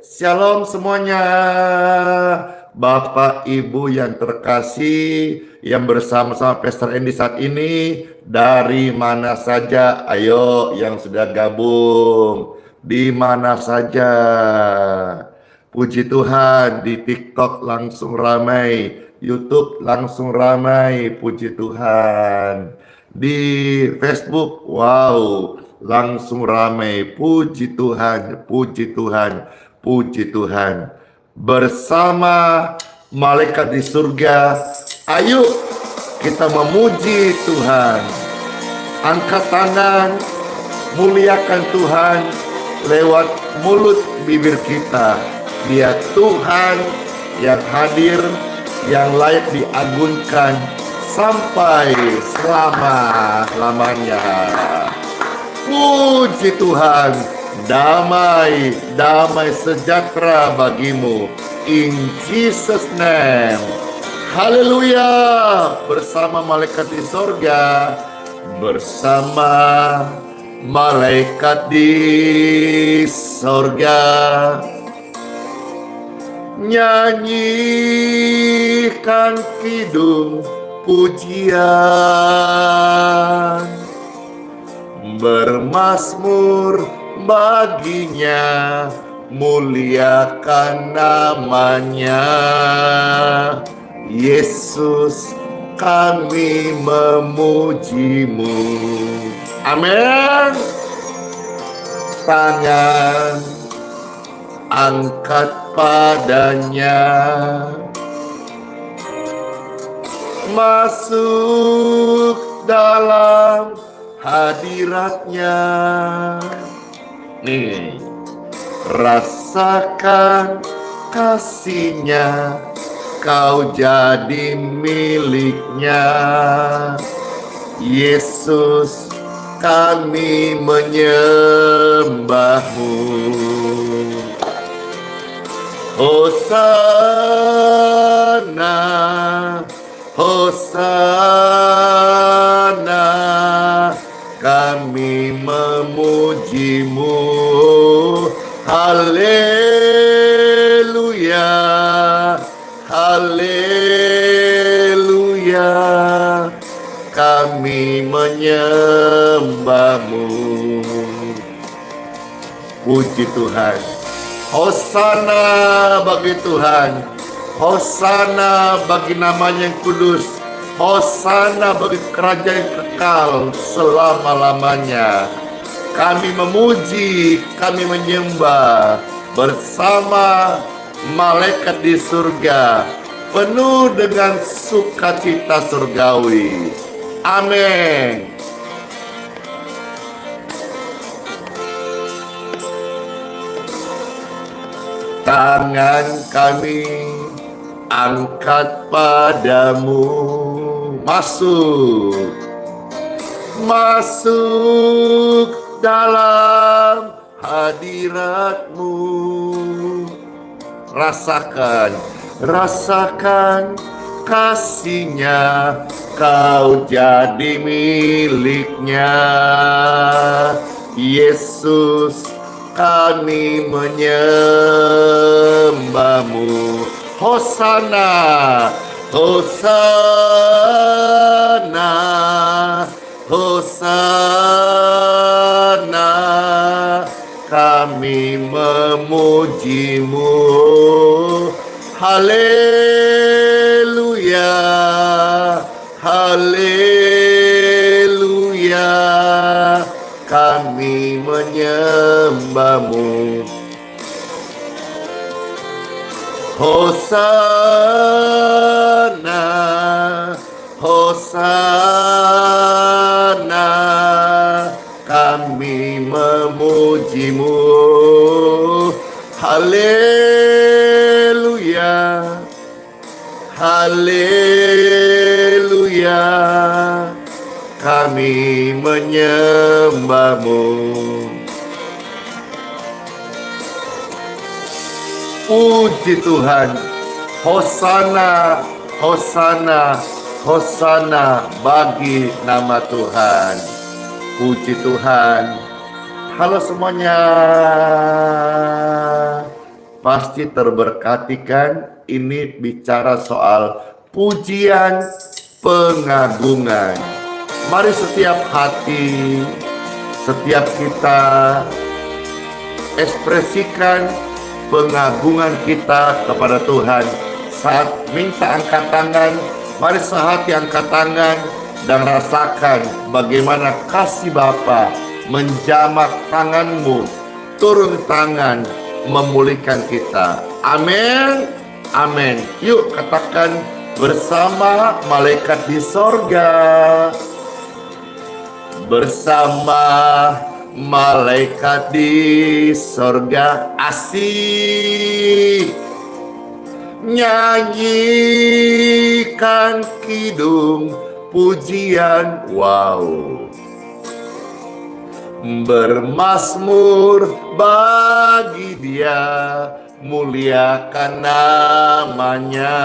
Shalom semuanya, Bapak Ibu yang terkasih, yang bersama-sama Pastor Andy saat ini, dari mana saja, ayo yang sudah gabung, di mana saja. Puji Tuhan, di TikTok langsung ramai, YouTube langsung ramai, puji Tuhan. Di Facebook, wow, langsung ramai, puji Tuhan, puji Tuhan. Puji Tuhan. Bersama malaikat di surga, ayo kita memuji Tuhan. Angkat tangan, muliakan Tuhan lewat mulut bibir kita. Dia Tuhan yang hadir, yang layak diagungkan sampai selama-lamanya. Puji Tuhan. Damai, damai sejahtera bagimu. In Jesus name. Haleluya. Bersama malaikat di sorga, bersama malaikat di sorga, nyanyikan kidung pujian, bermazmur baginya, muliakan namanya. Yesus, kami memujimu. Amin. Tangan angkat padanya, masuk dalam hadiratnya. Nih, rasakan kasihnya, kau jadi miliknya. Yesus, kami menyembahmu. Hosana, Hosana, kami memujimu. Haleluya, haleluya, kami menyembahmu. Puji Tuhan. Hosana bagi Tuhan, Hosana bagi namanya yang kudus, Hosana bagi kerajaan yang kekal selama-lamanya. Kami memuji, kami menyembah bersama malaikat di surga, penuh dengan sukacita surgawi. Amin. Tangan kami angkat padamu, masuk, masuk dalam hadiratmu. Rasakan, rasakan kasihnya, kau jadi miliknya. Yesus, kami menyembahmu. Hosana, Hosana, Hosana, kami memujimu. Haleluya, haleluya, kami menyembahmu. Hosana, Hosana, kami memujimu. Haleluya, haleluya, kami menyembahmu. Puji Tuhan. Hosana, Hosana, Hosana bagi nama Tuhan. Puji Tuhan. Halo semuanya. Pasti terberkati kan? Ini bicara soal pujian pengagungan. Mari setiap hati, setiap kita ekspresikan pengagungan kita kepada Tuhan. Saat minta angkat tangan, mari sehati angkat tangan dan rasakan bagaimana kasih Bapa menjamak tanganmu, turun tangan, memulihkan kita. Amin. Amin. Yuk katakan bersama malaikat di sorga. Bersama malaikat di sorga, asik nyanyikan kidung pujian. Wow. Bermazmur bagi Dia, muliakan namanya.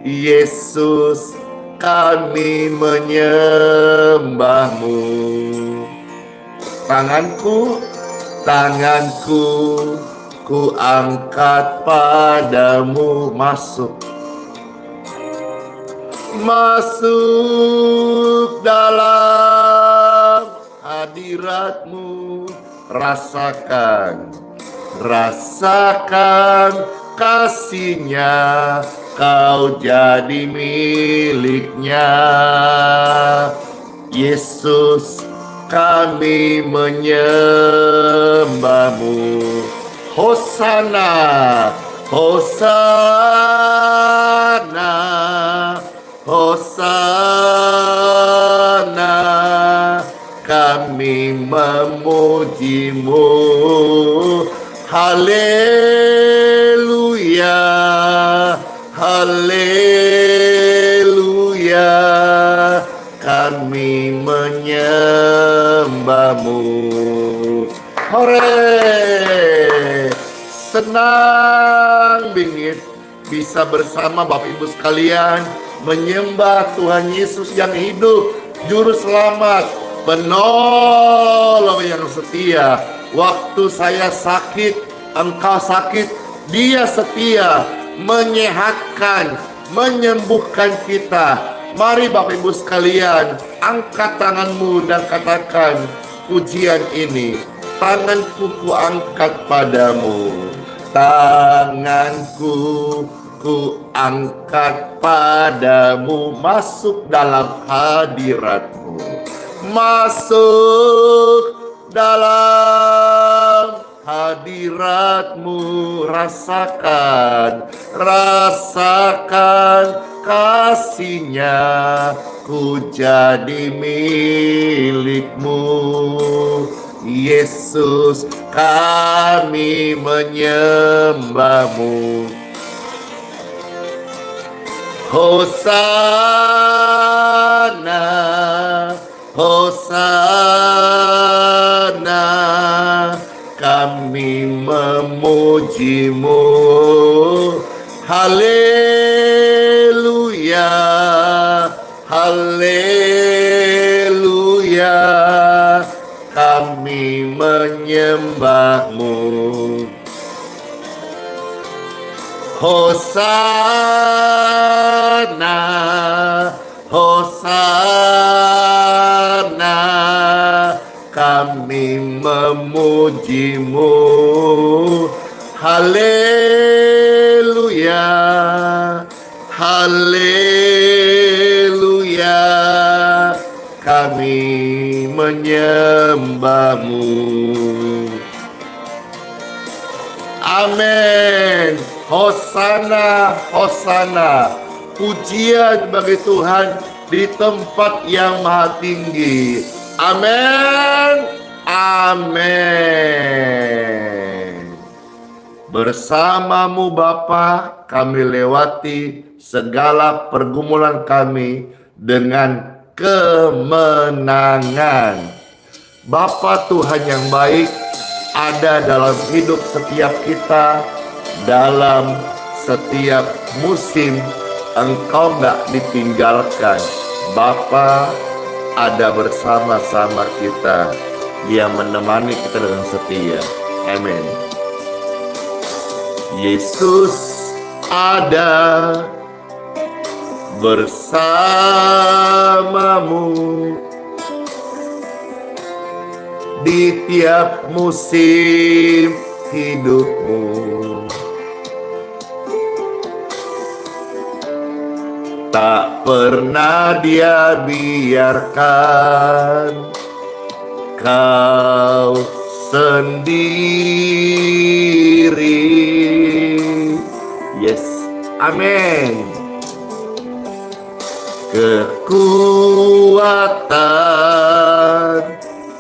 Yesus, kami menyembahmu. Tanganku ku angkat padamu. Masuk dalam hadiratmu. Rasakan kasihnya, kau jadi miliknya. Yesus, kami menyembahmu. Hosana, Hosana, Hosana, kami memujimu. Haleluya, haleluya, kami menyembahmu. Hore, senang bingit bisa bersama Bapak Ibu sekalian menyembah Tuhan Yesus yang hidup, Juru Selamat, Penolong yang setia. Waktu saya sakit, engkau sakit, Dia setia menyehatkan, menyembuhkan kita. Mari Bapak Ibu sekalian, angkat tanganmu dan katakan pujian ini. Tanganku ku angkat padamu, tanganku ku angkat padamu. Masuk dalam hadiratmu, masuk dalam hadiratmu. Rasakan kasihnya, ku jadi milikmu. Yesus, kami menyembahmu. Hosana, Hosana, kami memujimu. Haleluya, haleluya, kami menyembahmu. Hosana, Hosana, kami memujimu. Haleluya, haleluya, kami menyembahmu. Amin. Hosana, Hosana, pujian bagi Tuhan di tempat yang maha tinggi. Amin, amin. Bersamamu Bapa, kami lewati segala pergumulan kami dengan kemenangan. Bapa Tuhan yang baik ada dalam hidup setiap kita, dalam setiap musim. Engkau gak ditinggalkan. Bapa ada bersama-sama kita. Dia menemani kita dengan setia. Amin. Yesus ada bersamamu di tiap musim hidupmu. Tak pernah Dia biarkan kau sendiri. Yes, amin. Kekuatan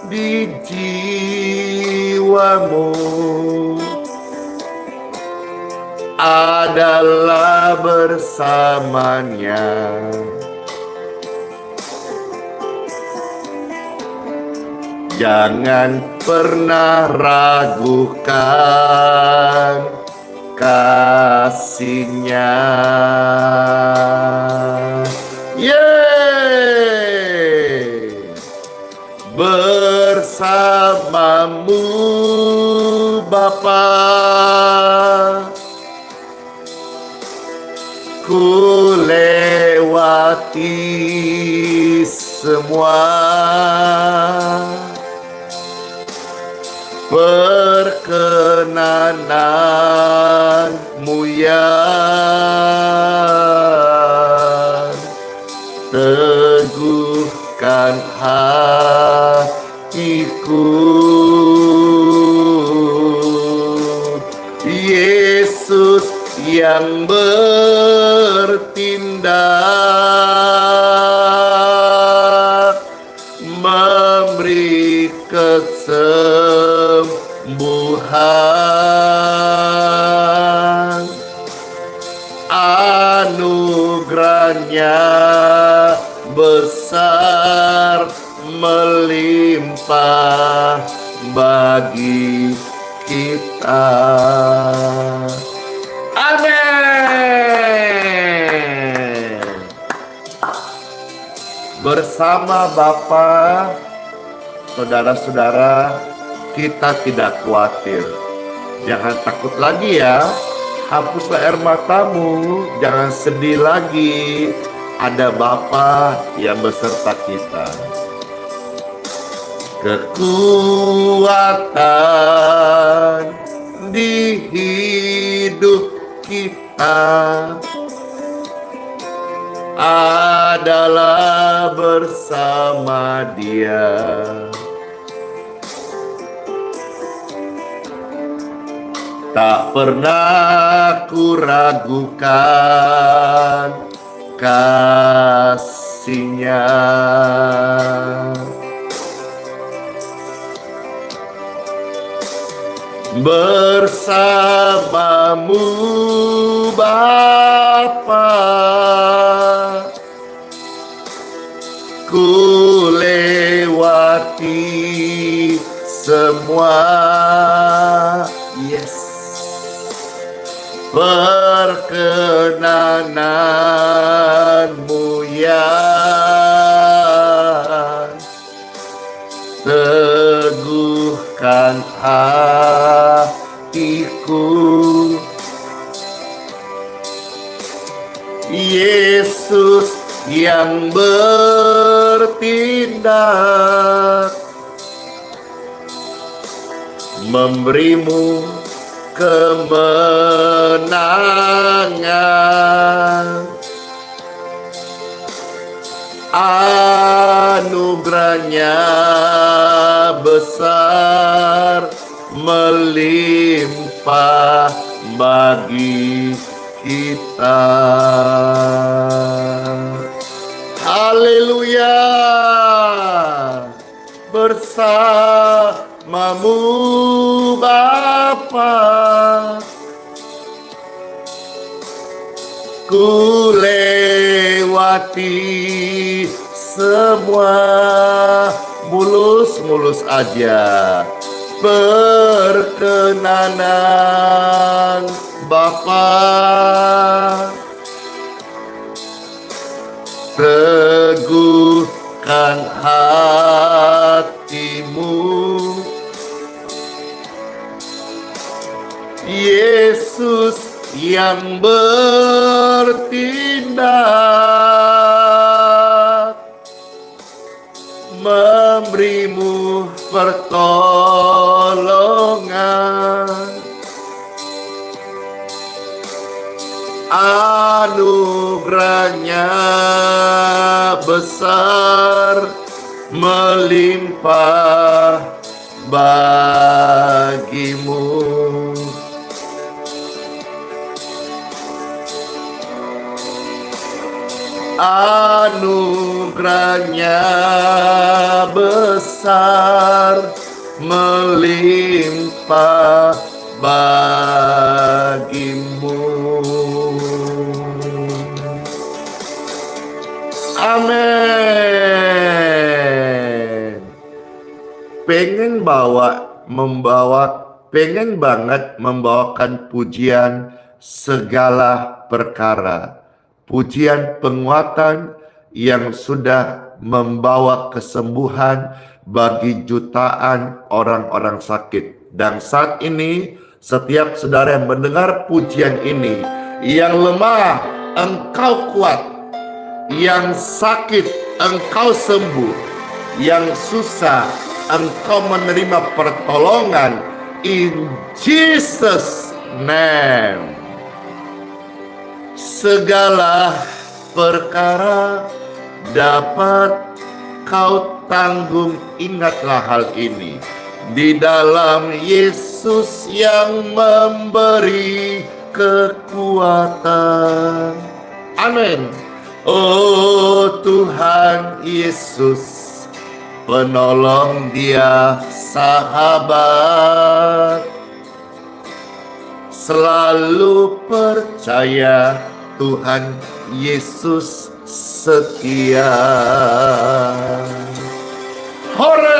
di jiwamu adalah bersamanya. Jangan pernah ragukan kasih-Nya. Yeay! Bersamamu Bapa, ku lewati semua perkenananmu yang teguhkan hatiku. Yesus yang bertindak memberi kesembuhan, anugerahnya besar melimpah bagi kita. Amin. Bersama Bapa, saudara-saudara, kita tidak khawatir. Jangan takut lagi ya. Hapuslah air matamu, jangan sedih lagi. Ada Bapa yang beserta kita. Kekuatan di hidup kita adalah bersama Dia. Tak pernah ku ragukan kasih-Nya. Bersamamu Bapa, ku lewati semua, yes, perkenananmu yang teguhkan hatiku. Yesus yang bertindak memberimu kemenangan, anugerahnya besar melimpah bagi kita. Haleluya. Bersamamu Bapa, ku lewati semua, mulus-mulus aja, perkenanan Bapa. Teguhkan hatimu, Yesus yang bertindak, memberimu pertolongan. Anugerahnya besar, melimpah bagimu. Anugerahnya besar, melimpah bagimu. Amin. Pengen banget membawakan pujian segala perkara, pujian penguatan yang sudah membawa kesembuhan bagi jutaan orang-orang sakit. Dan saat ini setiap saudara yang mendengar pujian ini, yang lemah engkau kuat, yang sakit engkau sembuh, yang susah engkau menerima pertolongan, in Jesus name. Segala perkara dapat kau tanggung. Ingatlah hal ini di dalam Yesus yang memberi kekuatan. Amin. Oh Tuhan Yesus, penolong, Dia sahabat, selalu percaya Tuhan Yesus setia. Hore!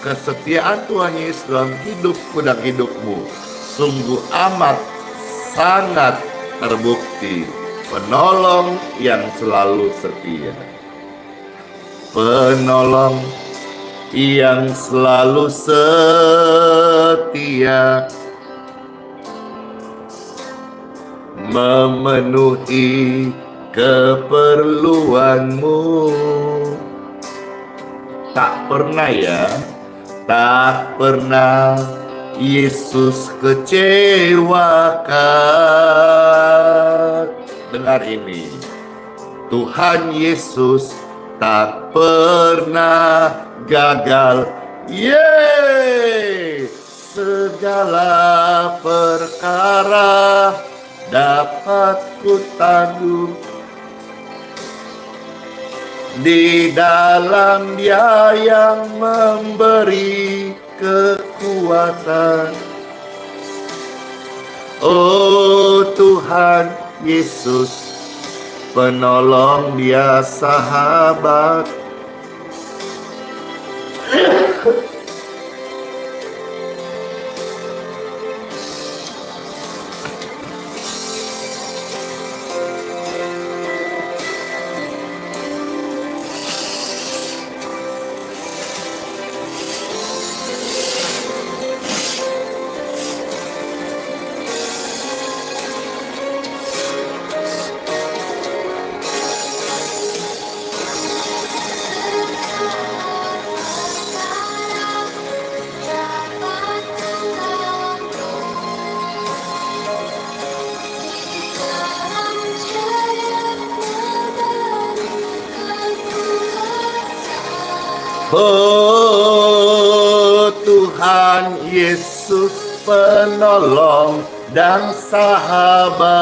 Kesetiaan Tuhan Yesus dalam hidupku dan hidupmu sungguh amat sangat terbukti. Penolong yang selalu setia, penolong yang selalu setia, memenuhi keperluanmu. Tak pernah Yesus kecewakan. Dengar ini, Tuhan Yesus tak pernah gagal. Yeay! Segala perkara dapat ku tanggung di dalam Dia yang memberi kekuatan. Oh Tuhan Yesus, penolong, Dia sahabat. Oh Tuhan Yesus, penolong dan sahabat,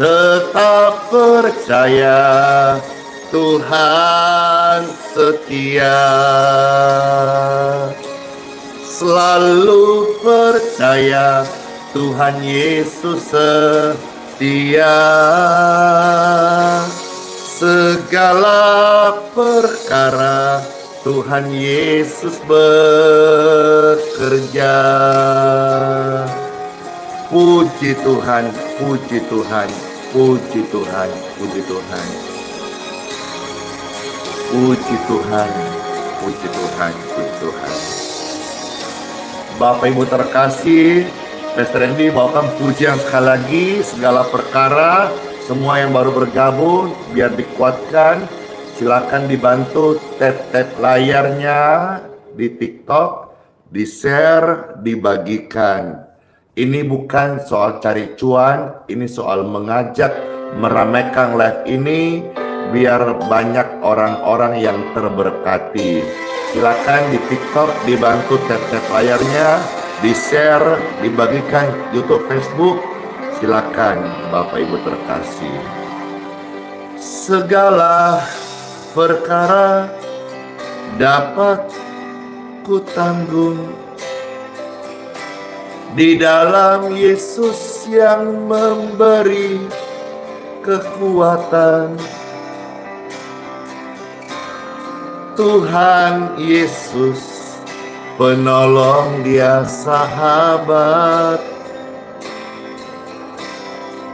tetap percaya Tuhan setia, selalu percaya Tuhan Yesus setia. Segala perkara Tuhan Yesus bekerja. Puji Tuhan, puji Tuhan, puji Tuhan, puji Tuhan. Puji Tuhan, puji Tuhan, puji Tuhan. Bapak Ibu terkasih, Pastor Andy bawakan pujian sekali lagi, segala perkara, semua yang baru bergabung, biar dikuatkan. Silakan dibantu tap-tap layarnya di TikTok, di-share, dibagikan. Ini bukan soal cari cuan, ini soal mengajak, meramaikan live ini, biar banyak orang-orang yang terberkati. Silakan di TikTok dibantu tap-tap layarnya, di-share, dibagikan YouTube, Facebook. Silakan Bapak Ibu terkasih. Segala perkara dapat ku tanggung di dalam Yesus yang memberi kekuatan. Tuhan Yesus penolong, Dia sahabat,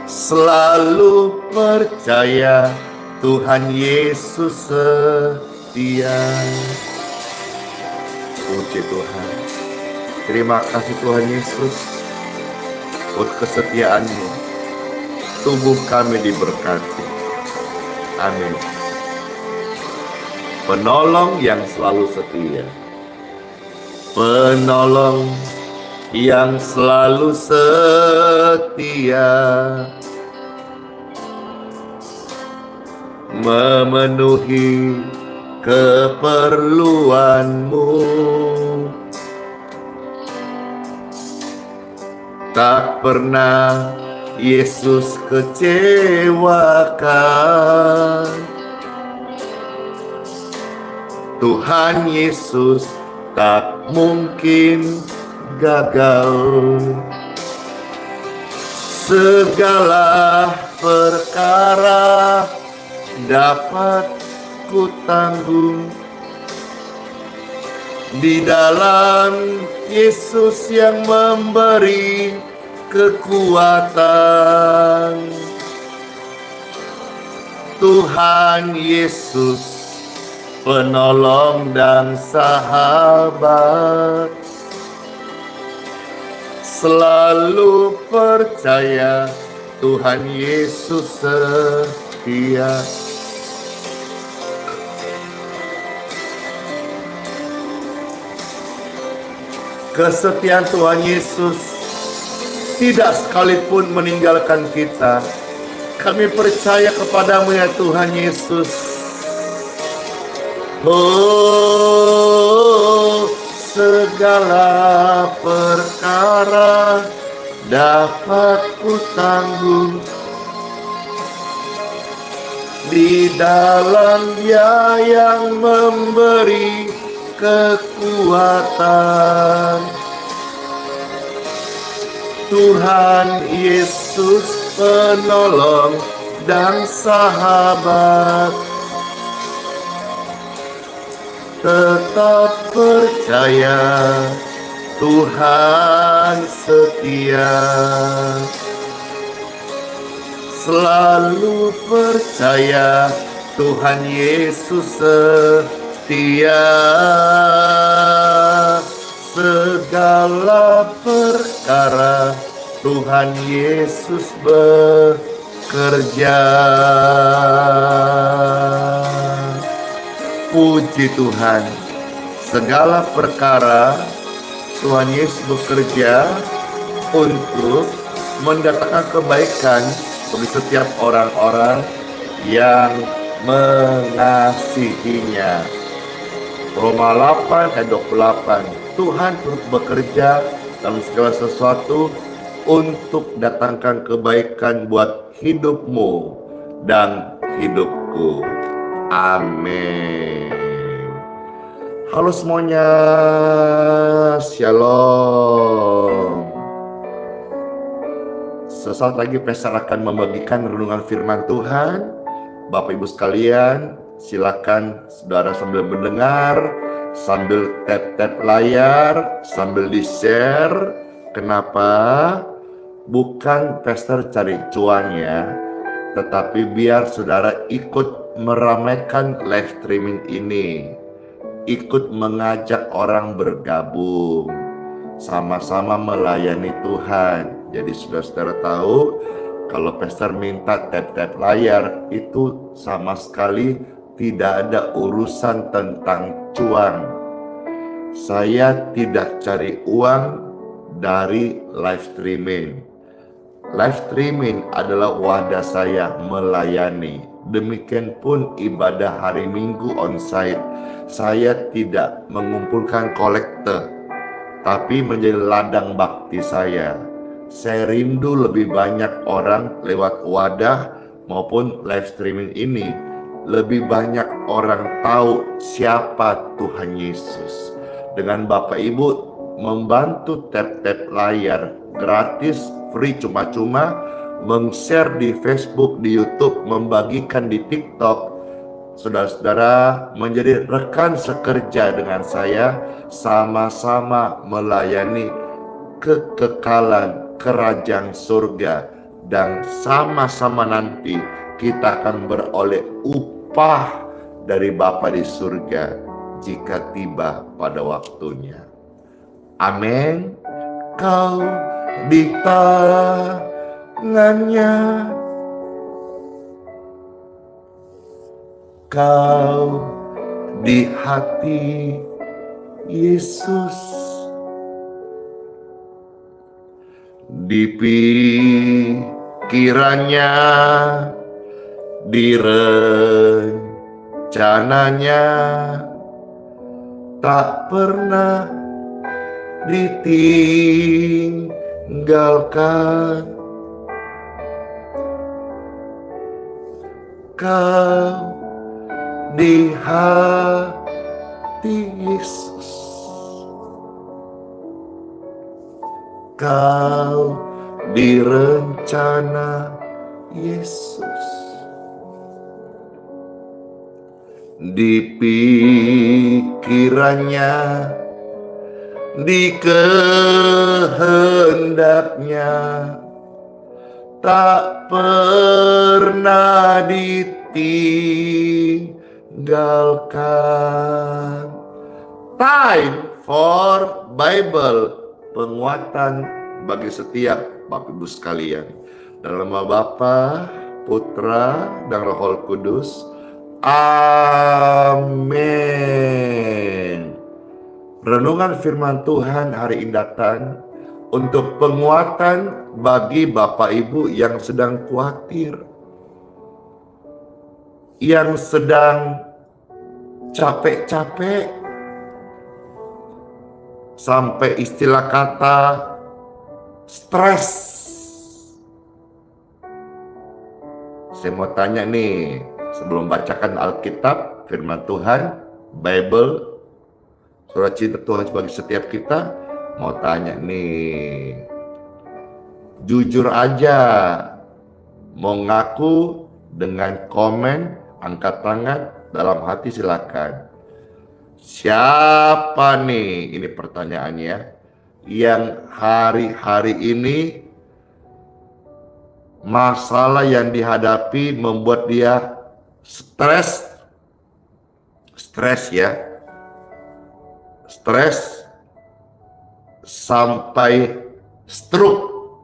selalu percaya Tuhan Yesus setia. Puji Tuhan. Terima kasih Tuhan Yesus untuk kesetiaan-Mu. Tubuh kami diberkati. Amin. Penolong yang selalu setia. Penolong yang selalu setia, memenuhi keperluanmu. Tak pernah Yesus kecewakan. Tuhan Yesus tak mungkin gagal. Segala perkara dapat ku tanggung di dalam Yesus yang memberi kekuatan. Tuhan Yesus penolong dan sahabat, selalu percaya Tuhan Yesus setia. Kesetiaan Tuhan Yesus tidak sekalipun meninggalkan kita. Kami percaya kepadamu ya Tuhan Yesus. Oh, segala perkara dapat ku tanggung di dalam Dia yang memberi kekuatan. Tuhan Yesus penolong dan sahabat, tetap percaya Tuhan setia. Selalu percaya Tuhan Yesus setia. Segala perkara Tuhan Yesus bekerja. Puji Tuhan, segala perkara Tuhan Yesus bekerja untuk mendatangkan kebaikan bagi setiap orang-orang yang mengasihinya. Roma 8 ayat 28, Tuhan turut bekerja dalam segala sesuatu untuk datangkan kebaikan buat hidupmu dan hidupku. Amin. Halo semuanya, Shalom. Sesaat lagi Pastor akan membagikan renungan firman Tuhan. Bapak Ibu sekalian, silakan saudara sambil mendengar, sambil tap-tap layar, sambil di-share. Kenapa? Bukan Pastor cari cuan ya, tetapi biar saudara ikut meramaikan live streaming ini, ikut mengajak orang bergabung. sama-sama melayani Tuhan. Jadi saudara-saudara tahu, kalau pastor minta tap-tap layar itu sama sekali tidak ada urusan tentang cuan. Saya tidak cari uang dari live streaming. Live streaming adalah wadah saya melayani. Demikian pun ibadah hari Minggu onsite. Saya tidak mengumpulkan kolektor, tapi menjadi ladang bakti saya. Saya rindu lebih banyak orang lewat wadah maupun live streaming ini. Lebih banyak orang tahu siapa Tuhan Yesus. Dengan Bapak Ibu membantu tap-tap layar gratis, free, cuma-cuma, meng-share di Facebook, di YouTube, membagikan di TikTok, saudara-saudara menjadi rekan sekerja dengan saya, sama-sama melayani kekekalan kerajaan surga, dan sama-sama nanti kita akan beroleh upah dari Bapa di surga jika tiba pada waktunya. Amin. Kau di tangannya, kau di hati Yesus, di pikirannya, di rencananya, tak pernah ditinggalkan. Kau di hati Yesus, kau di rencana Yesus, di pikirannya, di kehendaknya, tak pernah ditinggalkan. Time for Bible, penguatan bagi setiap Bapak Ibu sekalian. Dalam nama Bapa, Putra, dan Roh Kudus. Amin. Renungan firman Tuhan hari ini datang untuk penguatan bagi Bapak Ibu yang sedang khawatir, yang sedang capek-capek, sampai istilah kata stres. Saya mau tanya nih, sebelum bacakan Alkitab, firman Tuhan, Bible, surat cinta Tuhan bagi setiap kita, mau tanya nih, jujur aja, mau ngaku dengan komen, angkat tangan, dalam hati silakan. Siapa nih, ini pertanyaannya, yang hari-hari ini masalah yang dihadapi membuat dia stres ya, stres sampai stroke,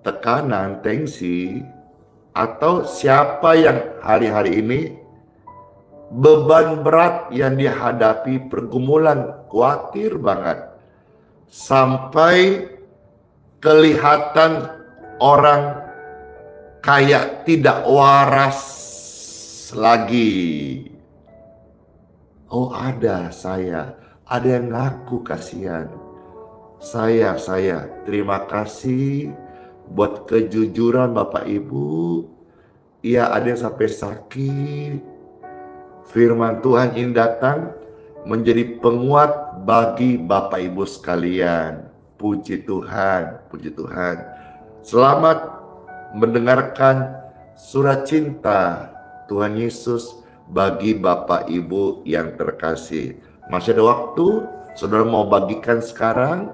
tekanan, tensi, atau siapa yang hari-hari ini beban berat yang dihadapi, pergumulan, khawatir banget, sampai kelihatan orang kayak tidak waras lagi. Oh, ada yang ngaku kasihan. Saya terima kasih buat kejujuran Bapak Ibu. Iya, ada yang sampai sakit. Firman Tuhan ini datang menjadi penguat bagi Bapak Ibu sekalian. Puji Tuhan, puji Tuhan. Selamat mendengarkan surat cinta Tuhan Yesus bagi Bapak Ibu yang terkasih. Masih ada waktu, saudara mau bagikan sekarang,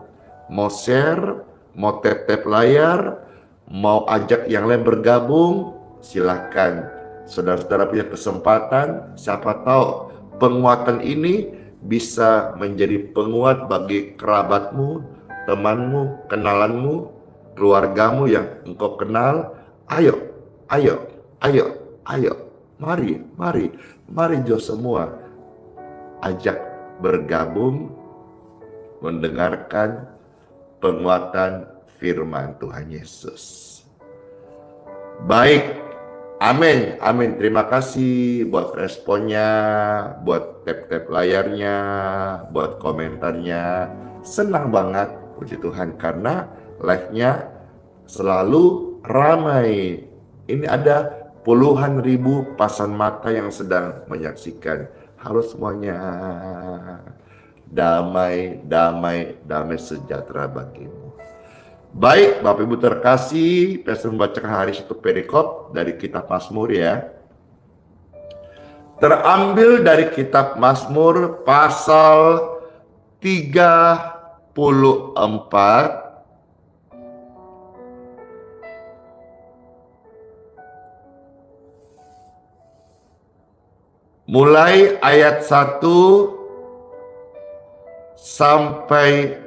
mau share, mau tap-tap layar, mau ajak yang lain bergabung, silakan. Saudara-saudara punya kesempatan, siapa tahu penguatan ini bisa menjadi penguat bagi kerabatmu, temanmu, kenalanmu, keluargamu yang engkau kenal. Ayo, ayo, ayo, ayo, mari jo semua ajak bergabung mendengarkan penguatan firman Tuhan Yesus. Baik, amin, amin. Terima kasih buat responnya, buat tap-tap layarnya, buat komentarnya. Senang banget, puji Tuhan, karena live-nya selalu ramai. Ini ada puluhan ribu pasang mata yang sedang menyaksikan. Halo semuanya. Damai, damai, damai sejahtera bagimu. Baik, Bapak Ibu terkasih, saya membacakan hari satu perikop dari kitab Mazmur ya. Terambil dari kitab Mazmur pasal 34 mulai ayat 1 sampai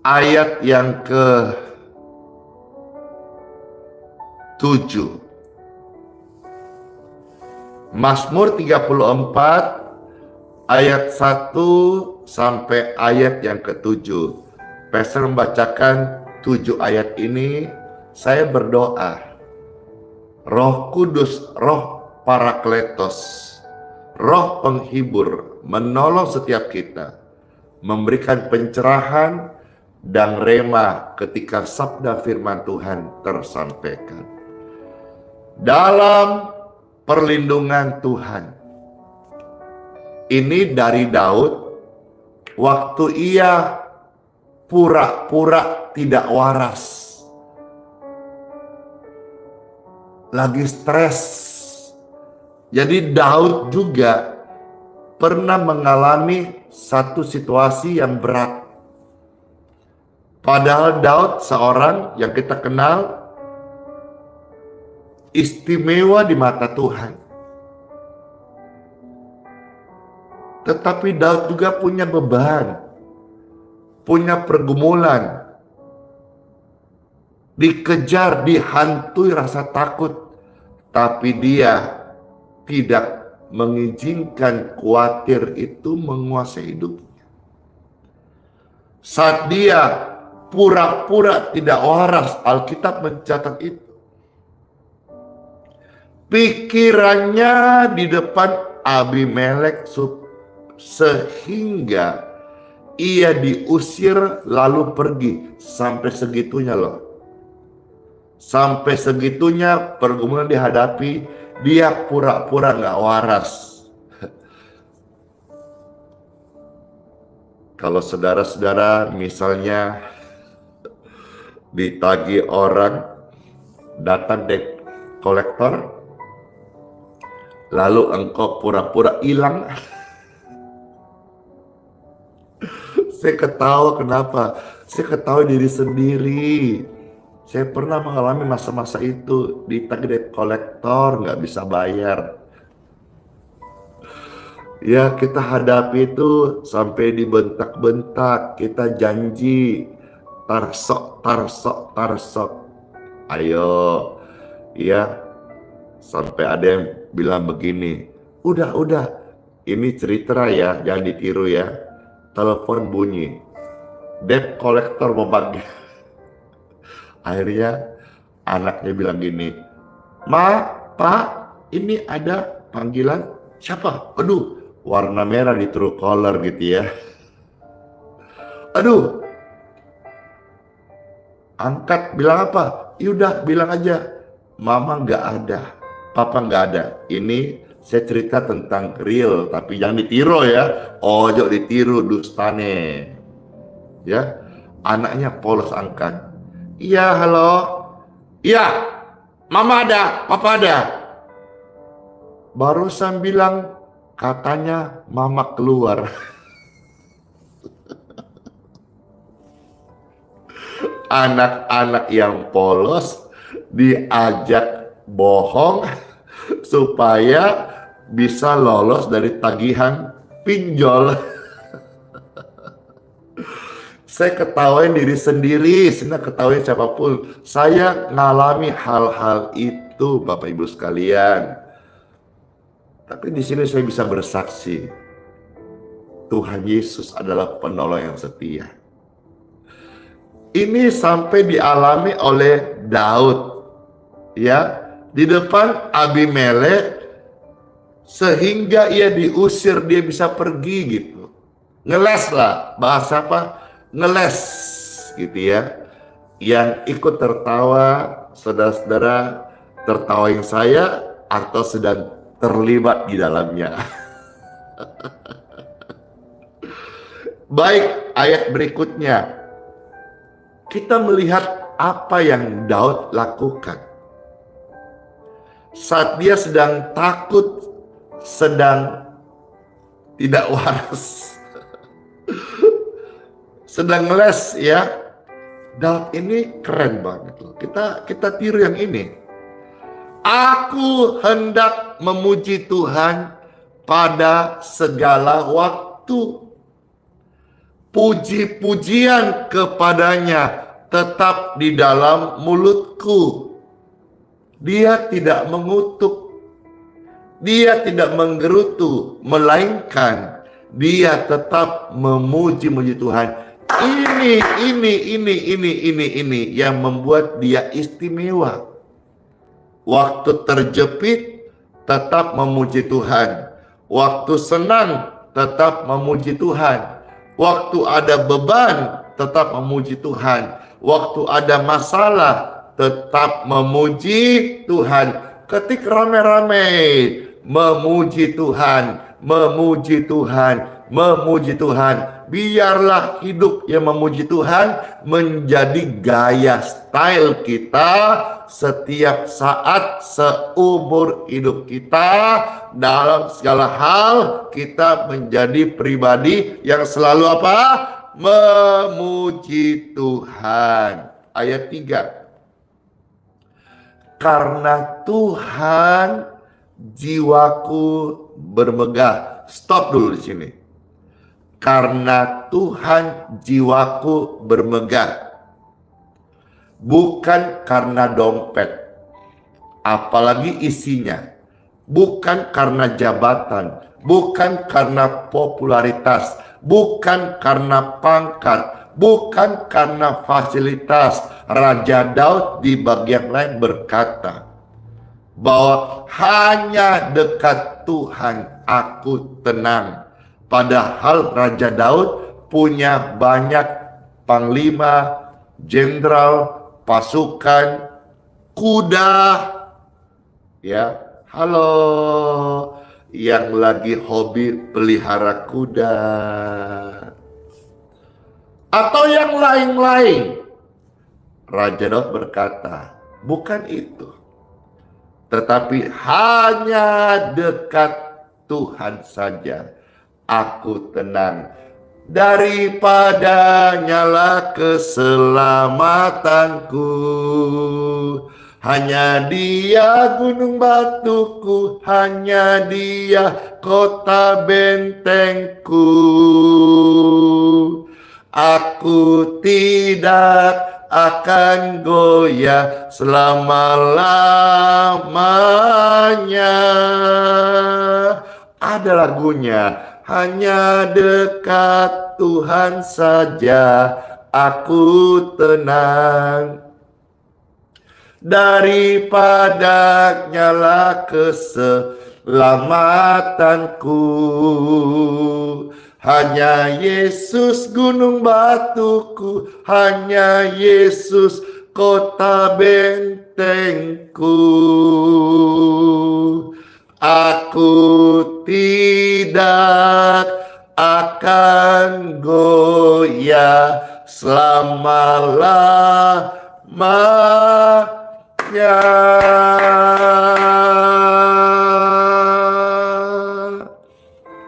ayat yang ke-7. Mazmur 34 ayat 1 sampai ayat yang ke-7. Pastor membacakan 7 ayat ini. Saya berdoa, Roh Kudus, Roh Parakletos, Roh penghibur menolong setiap kita, memberikan pencerahan dan rema ketika sabda firman Tuhan tersampaikan. Dalam perlindungan Tuhan. Ini dari Daud waktu ia pura-pura tidak waras. Lagi stres. Jadi Daud juga pernah mengalami satu situasi yang berat. Padahal Daud seorang yang kita kenal istimewa di mata Tuhan. Tetapi Daud juga punya beban, punya pergumulan. Dikejar, dihantui rasa takut. Tapi dia tidak mengizinkan khawatir itu menguasai hidupnya. Saat dia pura-pura tidak waras, Alkitab mencatat itu. Pikirannya di depan Abimelek sehingga ia diusir lalu pergi. Sampai segitunya loh. Sampai segitunya pergumulan dihadapi. Dia pura-pura gak waras. Kalau saudara-saudara misalnya ditagih orang, datang debt kolektor, lalu engkau pura-pura hilang. Saya ketawa, kenapa? Saya ketawa diri sendiri. Saya pernah mengalami masa-masa itu, ditagih debt kolektor, nggak bisa bayar. Ya, kita hadapi itu sampai dibentak-bentak, kita janji, tarsok. Ayo, ya, sampai ada yang bilang begini, udah, ini cerita ya, jangan ditiru ya. Telepon bunyi, debt collector mau panggil. Akhirnya anaknya bilang gini, Ma, Pak, ini ada panggilan. Siapa? Aduh, warna merah di Truecaller gitu ya. Aduh, angkat, bilang apa? Yaudah, bilang aja, Mama nggak ada, Papa nggak ada. Ini saya cerita tentang real, tapi jangan ditiru ya. Ojo ditiru, dustane. Ya, anaknya polos angkat. Iya, halo. Iya, Mama ada, Papa ada. Barusan bilang, katanya Mama keluar. Anak-anak yang polos diajak bohong supaya bisa lolos dari tagihan pinjol. Saya ketawain diri sendiri, saya ketawain siapapun. Saya ngalami hal-hal itu, Bapak Ibu sekalian. Tapi di sini saya bisa bersaksi, Tuhan Yesus adalah penolong yang setia. Ini sampai dialami oleh Daud, ya, di depan Abimelek, sehingga ia diusir, dia bisa pergi gitu. Ngeles lah, bahasa apa? Ngeles gitu ya. Yang ikut tertawa, saudara-saudara, tertawain saya atau sedang terlibat di dalamnya. Baik, ayat berikutnya. Kita melihat apa yang Daud lakukan. Saat dia sedang takut, sedang tidak waras, sedang ngeles ya. Daud ini keren banget loh. Kita tiru yang ini. Aku hendak memuji Tuhan pada segala waktu. Puji-pujian kepadanya tetap di dalam mulutku. Dia tidak mengutuk, dia tidak menggerutu, melainkan dia tetap memuji-muji Tuhan. Ini yang membuat dia istimewa. Waktu terjepit tetap memuji Tuhan. Waktu senang tetap memuji Tuhan. Waktu ada beban tetap memuji Tuhan. Waktu ada masalah tetap memuji Tuhan. Ketik rame-rame memuji Tuhan, memuji Tuhan, memuji Tuhan. Biarlah hidup yang memuji Tuhan menjadi gaya style kita setiap saat seumur hidup kita. Dalam segala hal kita menjadi pribadi yang selalu apa? Memuji Tuhan. Ayat 3. Karena Tuhan jiwaku bermegah. Stop dulu di sini. Karena Tuhan jiwaku bermegah. Bukan karena dompet, apalagi isinya. Bukan karena jabatan, bukan karena popularitas, bukan karena pangkat, bukan karena fasilitas. Raja Daud di bagian lain berkata bahwa hanya dekat Tuhan aku tenang. Padahal Raja Daud punya banyak panglima, jenderal, pasukan, kuda, ya. Halo, yang lagi hobi pelihara kuda, atau yang lain-lain. Raja Daud berkata, bukan itu, tetapi hanya dekat Tuhan saja aku tenang. Daripada nyala keselamatanku, hanya Dia gunung batuku, hanya Dia kota bentengku. Aku tidak akan goyah selama-lamanya. Ada lagunya, hanya dekat Tuhan saja aku tenang. Daripada nyala keselamatanku, hanya Yesus gunung batuku, hanya Yesus kota bentengku. Aku tidak akan goyah selama-lamanya.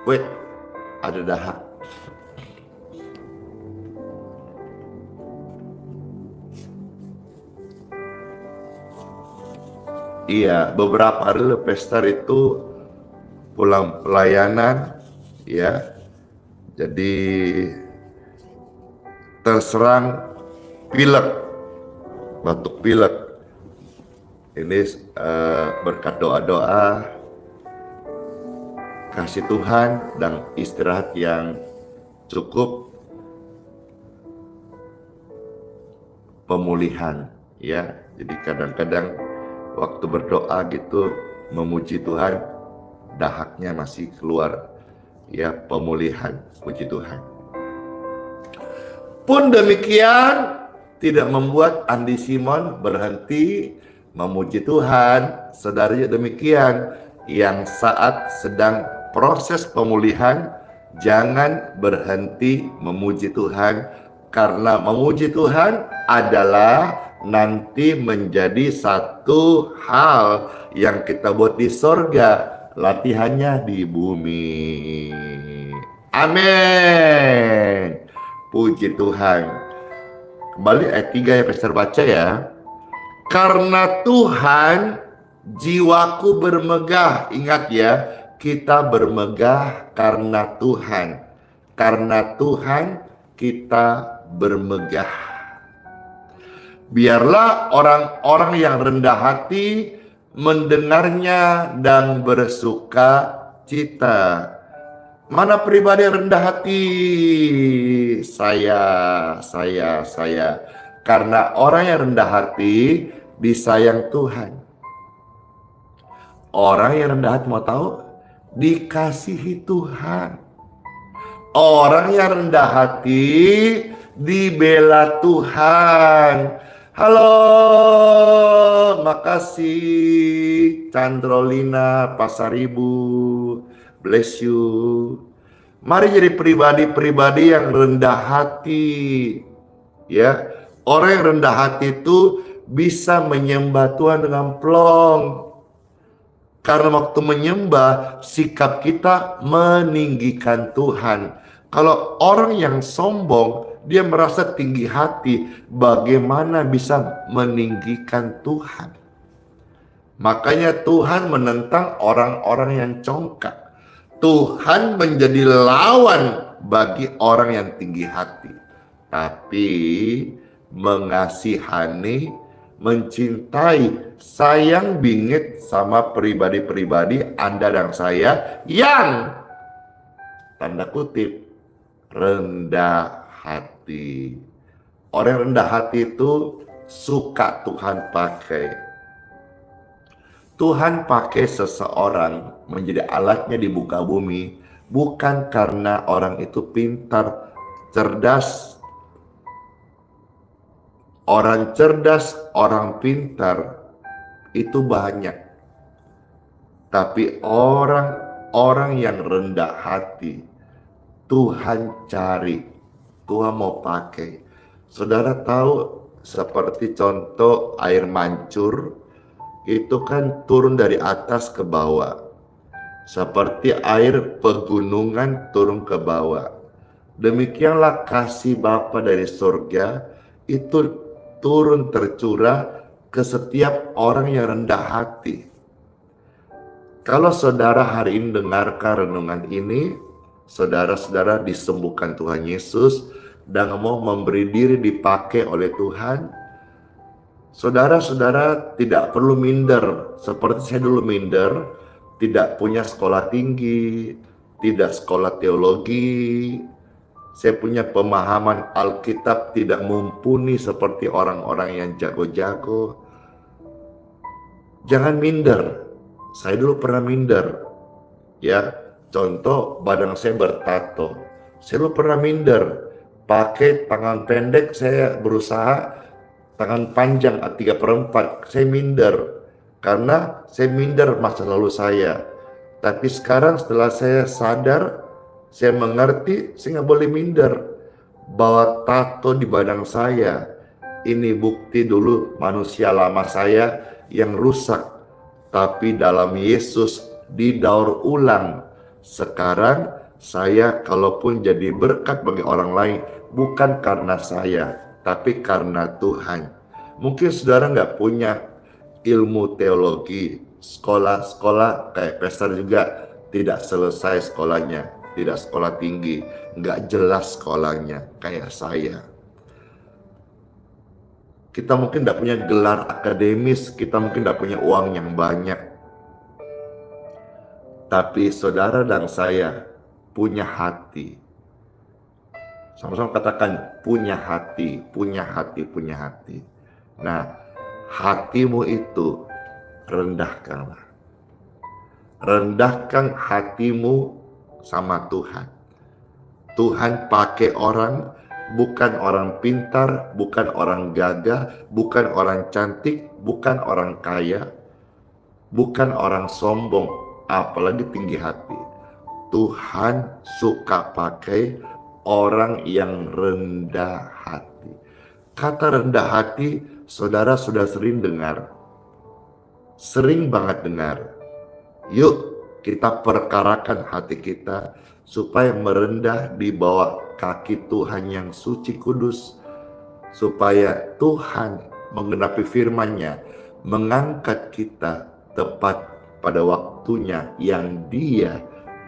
Wait, ada dahak. Iya, beberapa hari pesta itu pulang pelayanan, ya. Jadi terserang pilek, batuk pilek. Ini berkat doa-doa, kasih Tuhan dan istirahat yang cukup, pemulihan, ya. Jadi kadang-kadang waktu berdoa gitu memuji Tuhan, dahaknya masih keluar, ya, pemulihan, puji Tuhan. Pun demikian tidak membuat Andi Simon berhenti memuji Tuhan. Saudaranya demikian, yang saat sedang proses pemulihan jangan berhenti memuji Tuhan, karena memuji Tuhan adalah nanti menjadi satu hal yang kita buat di sorga, latihannya di bumi. Amin. Puji Tuhan. Kembali ayat 3 ya, Pastor baca ya. Karena Tuhan jiwaku bermegah. Ingat ya, kita bermegah karena Tuhan. Karena Tuhan kita bermegah. Biarlah orang-orang yang rendah hati mendengarnya dan bersuka cita. Mana pribadi yang rendah hati? Saya. Karena orang yang rendah hati disayang Tuhan. Orang yang rendah hati mau tahu? Dikasihi Tuhan. Orang yang rendah hati dibela Tuhan. Halo, makasih Chandrolina Pasaribu. Bless you. Mari jadi pribadi-pribadi yang rendah hati. Ya, orang yang rendah hati itu bisa menyembah Tuhan dengan plong. Karena waktu menyembah, sikap kita meninggikan Tuhan. Kalau orang yang sombong, dia merasa tinggi hati, bagaimana bisa meninggikan Tuhan? Makanya Tuhan menentang orang-orang yang congkak. Tuhan menjadi lawan bagi orang yang tinggi hati, tapi mengasihani, mencintai, sayang bingit sama pribadi-pribadi Anda dan saya yang tanda kutip rendah hati. Orang yang rendah hati itu suka Tuhan pakai. Tuhan pakai seseorang menjadi alatnya di muka bumi, bukan karena orang itu pintar, cerdas. Orang cerdas, orang pintar itu banyak. Tapi orang yang rendah hati, Tuhan cari, Tuhan mau pakai. Saudara tahu seperti contoh air mancur, itu kan turun dari atas ke bawah. Seperti air pegunungan turun ke bawah. Demikianlah kasih Bapa dari surga itu turun tercurah ke setiap orang yang rendah hati. Kalau saudara hari ini dengarkan renungan ini, saudara-saudara disembuhkan Tuhan Yesus dan mau memberi diri dipakai oleh Tuhan, saudara-saudara tidak perlu minder. Seperti saya dulu minder, tidak punya sekolah tinggi, tidak sekolah teologi. Saya punya pemahaman Alkitab tidak mumpuni seperti orang-orang yang jago-jago. Jangan minder. Saya dulu pernah minder. Ya, contoh badan saya bertato. Saya dulu pernah minder. Pakai tangan pendek saya berusaha tangan panjang 3/4, saya minder karena saya minder masa lalu saya. Tapi sekarang setelah saya sadar, saya mengerti, saya nggak boleh minder bahwa tato di badan saya ini bukti dulu manusia lama saya yang rusak, tapi dalam Yesus didaur ulang. Sekarang saya kalaupun jadi berkat bagi orang lain, bukan karena saya, tapi karena Tuhan. Mungkin saudara nggak punya ilmu teologi, sekolah kayak Pastor juga tidak selesai sekolahnya, tidak sekolah tinggi, nggak jelas sekolahnya kayak saya. Kita mungkin tidak punya gelar akademis, kita mungkin tidak punya uang yang banyak. Tapi saudara dan saya punya hati. Sama-sama katakan punya hati, punya hati, punya hati. Nah, hatimu itu rendahkanlah. Rendahkan hatimu sama Tuhan. Tuhan pakai orang, bukan orang pintar, bukan orang gagah, bukan orang cantik, bukan orang kaya, bukan orang sombong, apalagi tinggi hati. Tuhan suka pakai orang yang rendah hati. Kata rendah hati, saudara sudah sering dengar. Sering banget dengar. Yuk kita perkarakan hati kita supaya merendah di bawah kaki Tuhan yang suci kudus. Supaya Tuhan menggenapi firman-Nya, mengangkat kita tepat pada waktunya yang Dia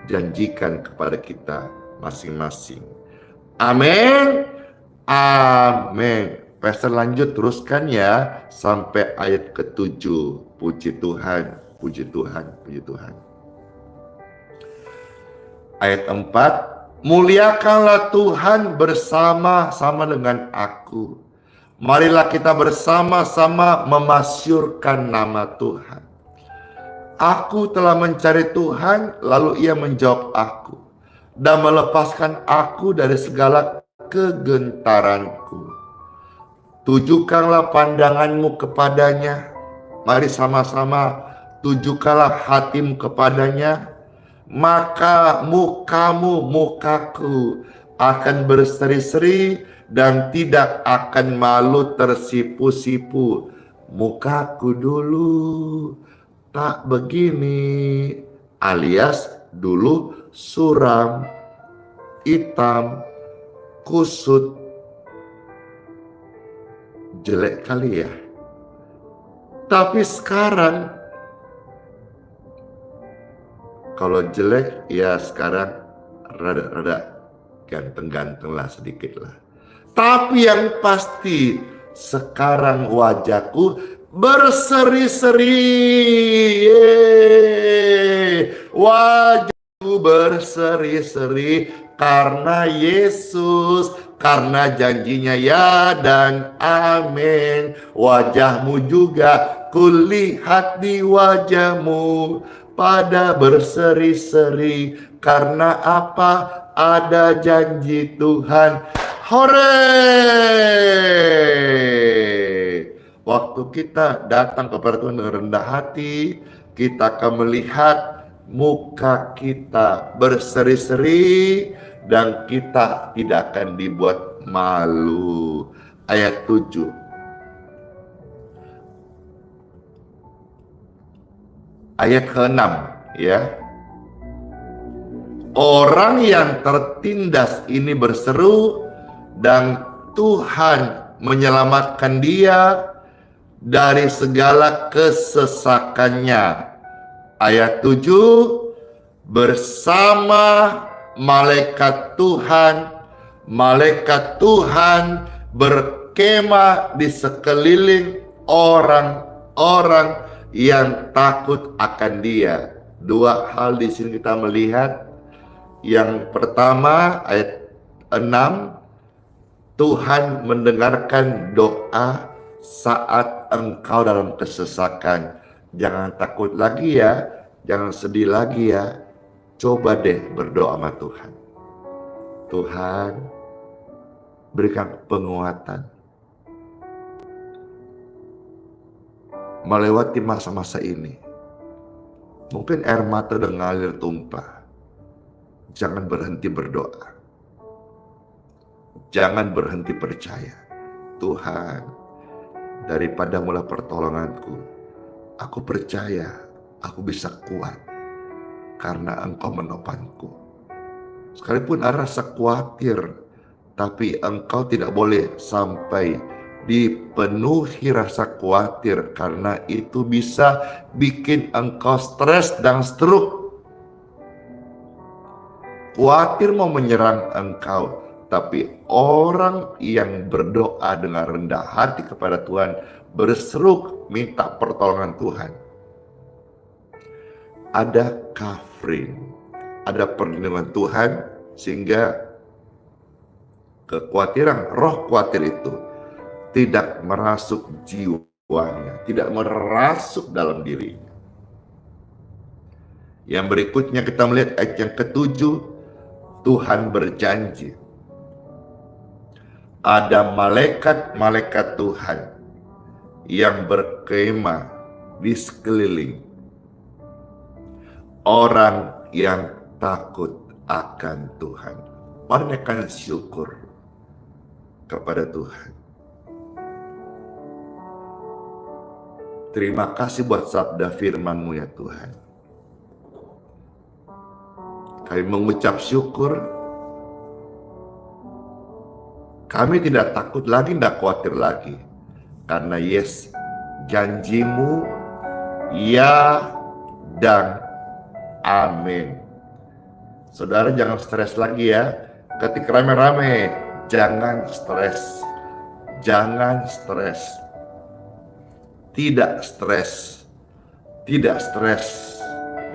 janjikan kepada kita masing-masing. Amin. Amin. Pastor lanjut teruskan ya sampai ayat ke-7. Puji Tuhan, puji Tuhan, puji Tuhan. Ayat 4, muliakanlah Tuhan bersama-sama dengan aku. Marilah kita bersama-sama memasyurkan nama Tuhan. Aku telah mencari Tuhan, lalu Ia menjawab aku dan melepaskan aku dari segala kegentaranku. Tujukanlah pandanganmu kepadanya. Mari sama-sama tujukanlah hatimu kepadanya. Maka mukaku akan berseri-seri dan tidak akan malu tersipu-sipu. Mukaku dulu tak begini, alias dulu suram, hitam, kusut, jelek kali ya. Tapi sekarang kalau jelek ya sekarang rada-rada ganteng-ganteng lah sedikit lah. Tapi yang pasti sekarang wajahku berseri-seri. Wajahku berseri-seri karena Yesus, karena janjinya ya dan amin. Wajahmu juga kulihat di wajahmu pada berseri-seri karena apa? Ada janji Tuhan. Hore! Waktu kita datang kepada Tuhan dengan rendah hati, kita akan melihat muka kita berseri-seri dan kita tidak akan dibuat malu. Ayat 7. Ayat ke-6 ya. Orang yang tertindas ini berseru dan Tuhan menyelamatkan dia dari segala kesesakannya. Ayat 7, bersama malaikat Tuhan berkemah di sekeliling orang-orang yang takut akan dia. Dua hal di sini kita melihat. Yang pertama ayat 6, Tuhan mendengarkan doa saat engkau dalam kesesakan. Jangan takut lagi ya, jangan sedih lagi ya. Coba deh berdoa sama Tuhan. Tuhan, berikan penguatan melewati masa-masa ini. Mungkin air mata udah ngalir tumpah. Jangan berhenti berdoa. Jangan berhenti percaya. Tuhan, daripada mula pertolonganku, aku percaya aku bisa kuat karena Engkau menopangku. Sekalipun ada rasa khawatir, tapi Engkau tidak boleh sampai dipenuhi rasa khawatir, karena itu bisa bikin Engkau stres dan stroke. khawatir mau menyerang engkau. Tapi orang yang berdoa dengan rendah hati kepada Tuhan, berseru minta pertolongan Tuhan, ada covering, ada perlindungan Tuhan, sehingga kekhawatiran, roh khawatir itu tidak merasuk jiwanya, tidak merasuk dalam dirinya. Yang berikutnya kita melihat ayat yang ketujuh, Tuhan berjanji ada malaikat-malaikat Tuhan yang berkemah di sekeliling orang yang takut akan Tuhan. Panjatkan syukur kepada Tuhan. Terima kasih buat sabda firman-Mu ya Tuhan. Kami mengucap syukur. Kami tidak takut lagi, tidak khawatir lagi. Karena yes, janji-Mu ya dan amin. Saudara jangan stres lagi ya. Ketika rame-rame, jangan stres. Jangan stres. Tidak stres. Tidak stres.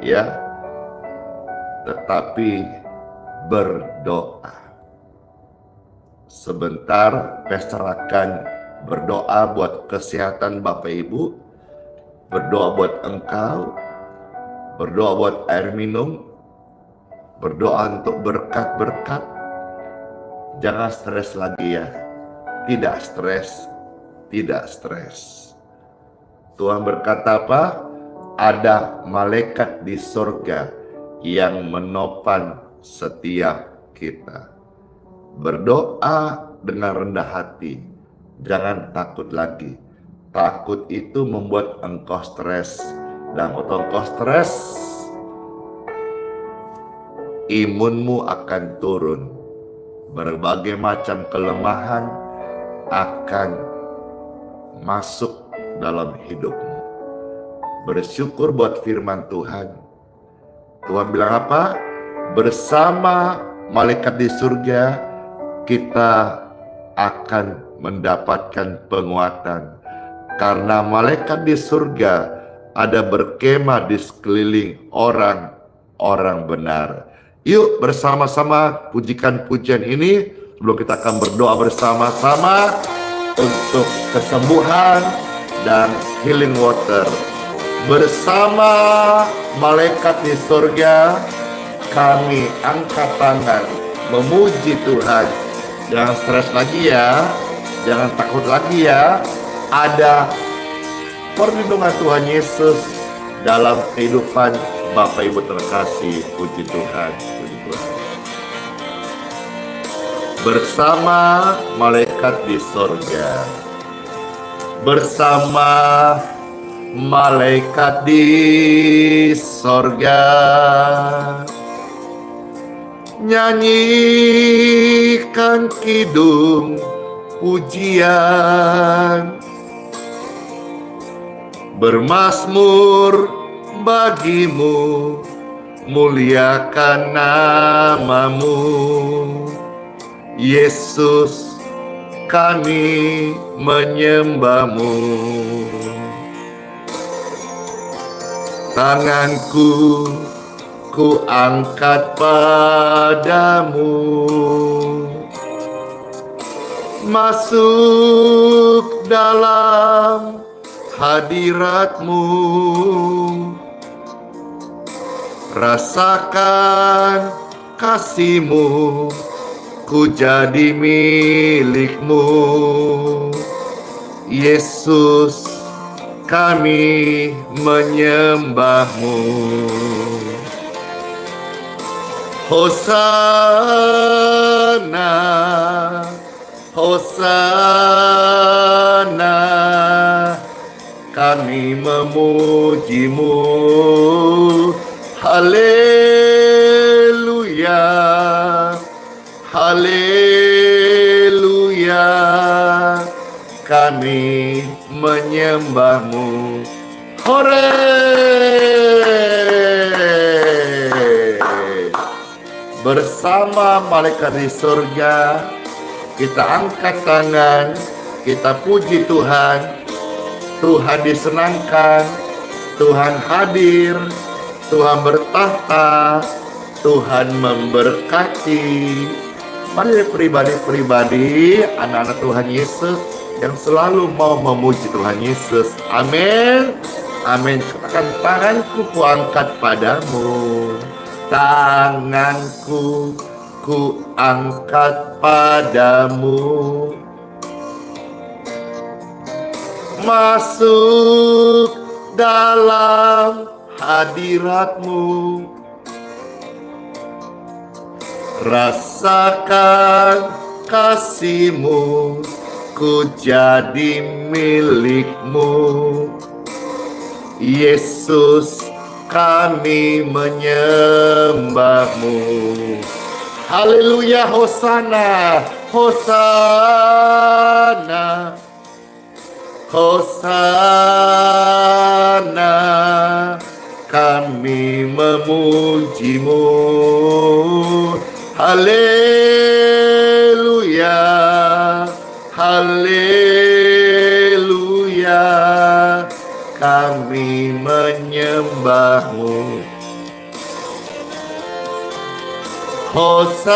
Ya. Tetapi berdoa. Sebentar, Pastor akan berdoa buat kesehatan Bapak Ibu, berdoa buat engkau, berdoa buat air minum, berdoa untuk berkat-berkat. Jangan stres lagi ya. Tidak stres, tidak stres. Tuhan berkata apa? Ada malaikat di surga yang menopang setiap kita. Berdoa dengan rendah hati. Jangan takut lagi. Takut itu membuat engkau stres. Dan waktu engkau stres, imunmu akan turun. Berbagai macam kelemahan akan masuk dalam hidupmu. Bersyukur buat firman Tuhan. Tuhan bilang apa? Bersama malaikat di surga, kita akan mendapatkan penguatan. Karena malaikat di surga ada berkemah di sekeliling orang-orang benar. Yuk bersama-sama pujikan pujian ini sebelum kita akan berdoa bersama-sama untuk kesembuhan dan healing water. Bersama malaikat di surga, kami angkat tangan memuji Tuhan. Jangan stres lagi ya, jangan takut lagi ya. Ada perlindungan Tuhan Yesus dalam kehidupan Bapak Ibu terkasih. Puji Tuhan, puji Tuhan. Bersama malaikat di surga, bersama malaikat di surga, nyanyikan kidung pujian, bermazmur bagimu, muliakan namamu, Yesus, kami menyembahmu. Tanganku ku angkat padamu, masuk dalam hadiratmu, rasakan kasih-Mu, ku jadi milik-Mu, Yesus, kami menyembah-Mu. Hosana, Hosana, kami memuji-Mu. Haleluya, haleluya, kami menyembah-Mu. Hore! bersama malaikat di surga. Kita angkat tangan, kita puji Tuhan. Tuhan disenangkan, Tuhan hadir, Tuhan bertahta, Tuhan memberkati. Mari pribadi-pribadi, anak-anak Tuhan Yesus yang selalu mau memuji Tuhan Yesus. Amin. Amin. Katakan, tanganku kuangkat padamu. Tanganku kuangkat padamu. Masuk dalam hadirat-Mu. Rasakan kasih-Mu, ku jadi milik-Mu. Yesus, kami menyembah-Mu. Haleluya, hosana, hosana, hosana, kami memuji-Mu. Haleluya, haleluya, kami menyembah-Mu. Hosana,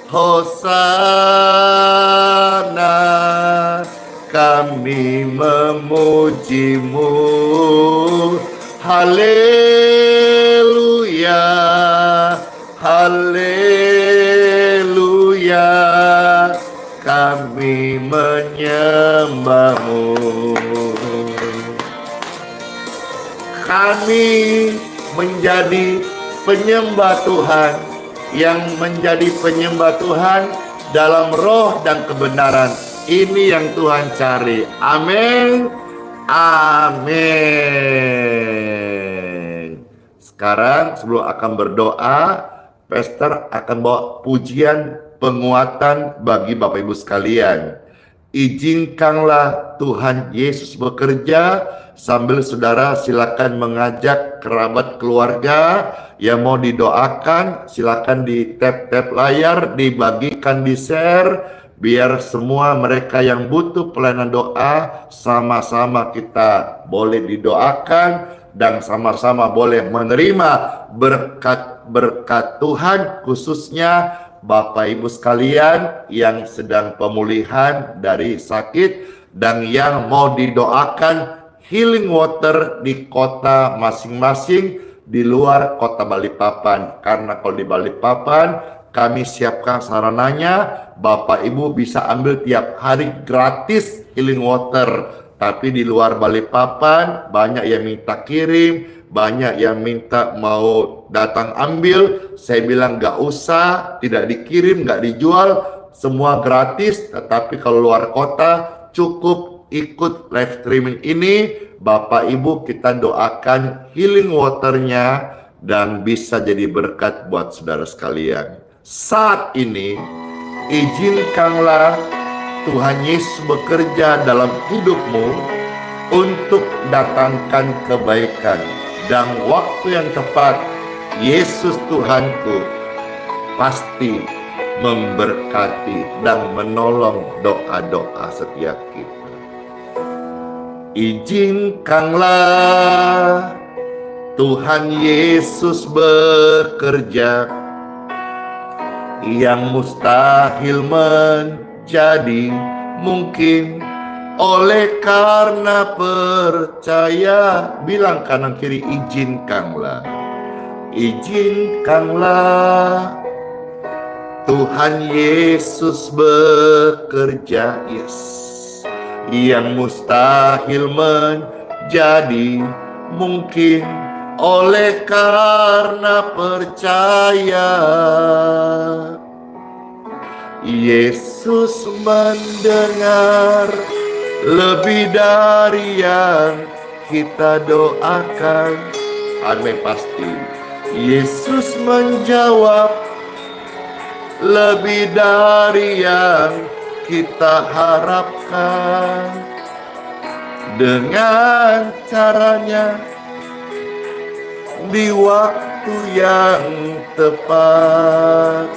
hosana, kami memuji-Mu. Haleluya, haleluya, kami menyembah-Mu. Kami menjadi penyembah Tuhan, yang menjadi penyembah Tuhan dalam roh dan kebenaran. Ini yang Tuhan cari. Amin. Amin. Sekarang sebelum akan berdoa, Pastor akan bawa pujian penguatan bagi Bapak Ibu sekalian. Izinkanlah Tuhan Yesus bekerja, sambil saudara silakan mengajak kerabat keluarga yang mau didoakan, silakan di tap layar, dibagikan, di share, biar semua mereka yang butuh pelayanan doa sama-sama kita boleh didoakan dan sama-sama boleh menerima berkat Tuhan, khususnya Bapak Ibu sekalian yang sedang pemulihan dari sakit dan yang mau didoakan healing water di kota masing-masing di luar kota Balikpapan. Karena kalau di Balikpapan kami siapkan sarananya, Bapak Ibu bisa ambil tiap hari gratis healing water. Tapi di luar Balikpapan banyak yang minta kirim, banyak yang minta mau datang ambil. Saya bilang gak usah, tidak dikirim, gak dijual, semua gratis. Tetapi kalau luar kota cukup ikut live streaming ini, Bapak Ibu kita doakan healing waternya dan bisa jadi berkat buat saudara sekalian. Saat ini izinkanlah Tuhan Yesus bekerja dalam hidupmu untuk datangkan kebaikan. Dan waktu yang tepat, Yesus Tuhanku pasti memberkati dan menolong doa-doa setiap kita. Izinkanlah Tuhan Yesus bekerja, yang mustahil menjadi mungkin oleh karena percaya. Bilang kanan kiri, izinkanlah. Izinkanlah Tuhan Yesus bekerja, yes, yang mustahil menjadi mungkin oleh karena percaya. Yesus mendengar lebih dari yang kita doakan. Amin, pasti. Yesus menjawab lebih dari yang kita harapkan. Dengan caranya di waktu yang tepat.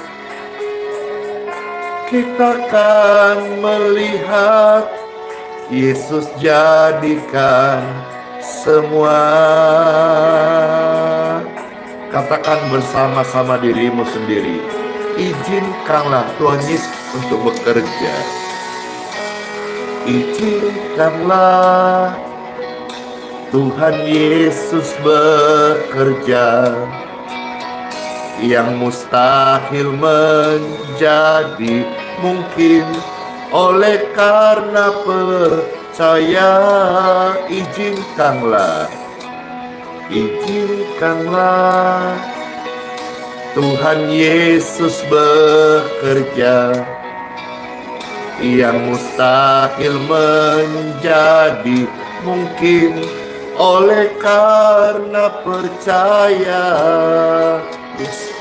Kita akan melihat Yesus jadikan semua. Katakan bersama-sama dirimu sendiri, izinkanlah Tuhan Yesus untuk bekerja. Izinkanlah Tuhan Yesus bekerja. Yang mustahil menjadi mungkin oleh karena percaya. Izinkanlah Tuhan Yesus bekerja. Yang mustahil menjadi mungkin oleh karena percaya. Yes.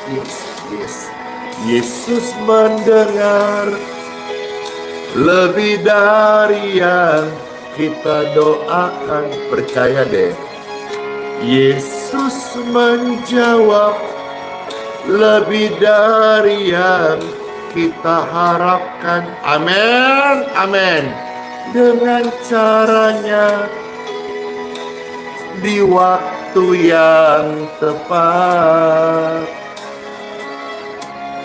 Yesus mendengar lebih dari yang kita doakan. Percaya deh, Yesus menjawab lebih dari yang kita harapkan. Amin. Dengan caranya, di waktu yang tepat,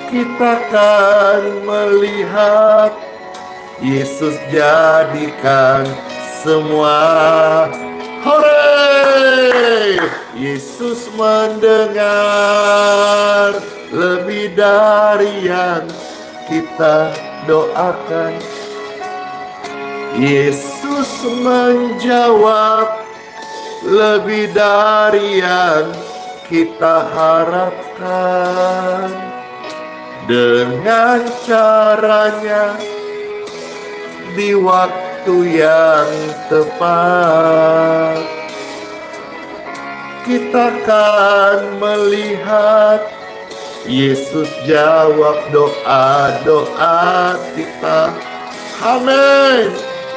kita akan melihat Yesus jadikan semua. Hore! Yesus mendengar lebih dari yang kita doakan. Yesus menjawab lebih dari yang kita harapkan. Dengan caranya, di waktu yang tepat, kita akan melihat Yesus jawab doa-doa kita. Amin.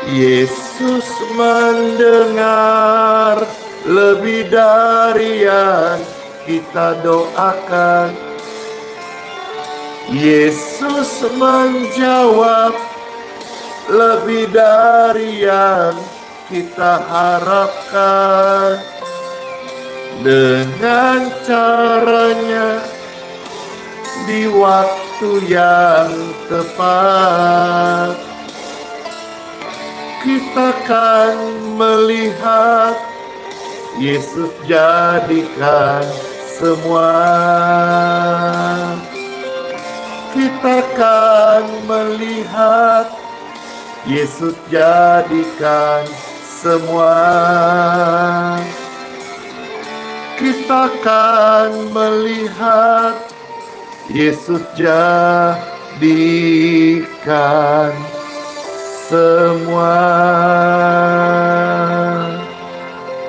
Yesus mendengar lebih dari yang kita doakan. Yesus menjawab lebih dari yang kita harapkan. Dengan caranya, di waktu yang tepat, kita akan melihat Yesus jadikan semua. Kita akan melihat Yesus jadikan semua. Kita akan melihat Yesus jadikan semua.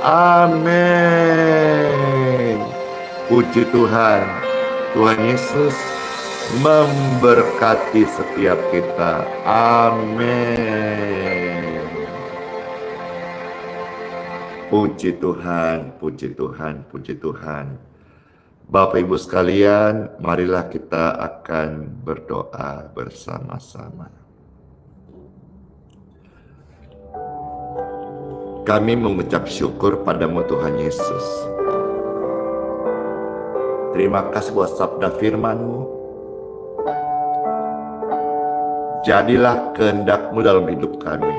Amin. Puji Tuhan. Tuhan Yesus memberkati setiap kita. Amin. Puji Tuhan, puji Tuhan, puji Tuhan. Bapak Ibu sekalian, marilah kita akan berdoa bersama-sama. Kami mengucap syukur padamu Tuhan Yesus. Terima kasih buat sabda firman-Mu. Jadilah kehendak-Mu dalam hidup kami.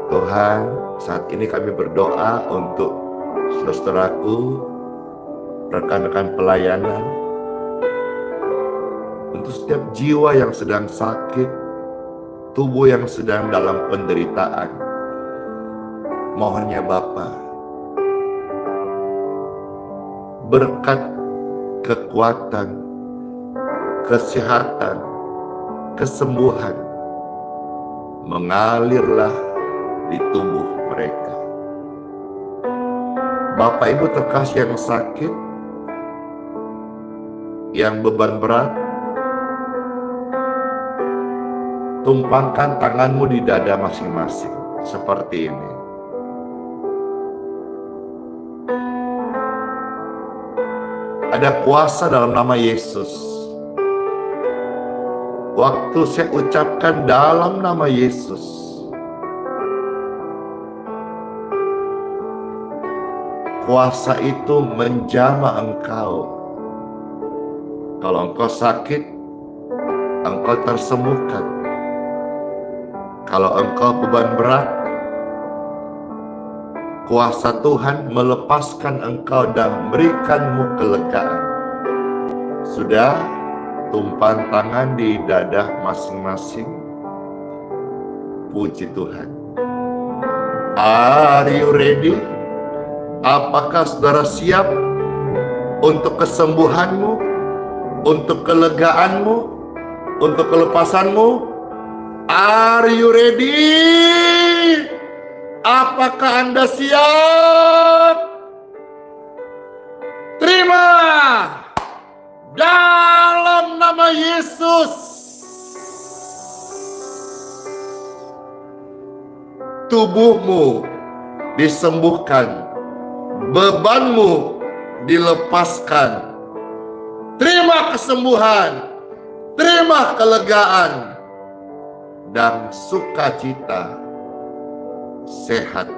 Tuhan, saat ini kami berdoa untuk saudaraku, rekan-rekan pelayanan, untuk setiap jiwa yang sedang sakit, tubuh yang sedang dalam penderitaan. Mohonnya Bapa, berkat kekuatan, kesehatan, kesembuhan mengalirlah di tubuh mereka. Bapak Ibu terkasih yang sakit, yang beban berat, tumpangkan tanganmu di dada masing-masing seperti ini. Ada kuasa dalam nama Yesus. Waktu saya ucapkan dalam nama Yesus, kuasa itu menjamah engkau. Kalau engkau sakit, engkau tersembuhkan. Kalau engkau beban berat, kuasa Tuhan melepaskan engkau dan memberikanmu kelegaan. Sudah, tumpang tangan di dada masing-masing. Puji Tuhan. Are you ready? Apakah saudara siap untuk kesembuhanmu, untuk kelegaanmu, untuk kelepasanmu? Are you ready? Apakah Anda siap? Terima dalam nama Yesus. Tubuhmu disembuhkan, bebanmu dilepaskan. Terima kesembuhan, terima kelegaan dan sukacita. Sehat.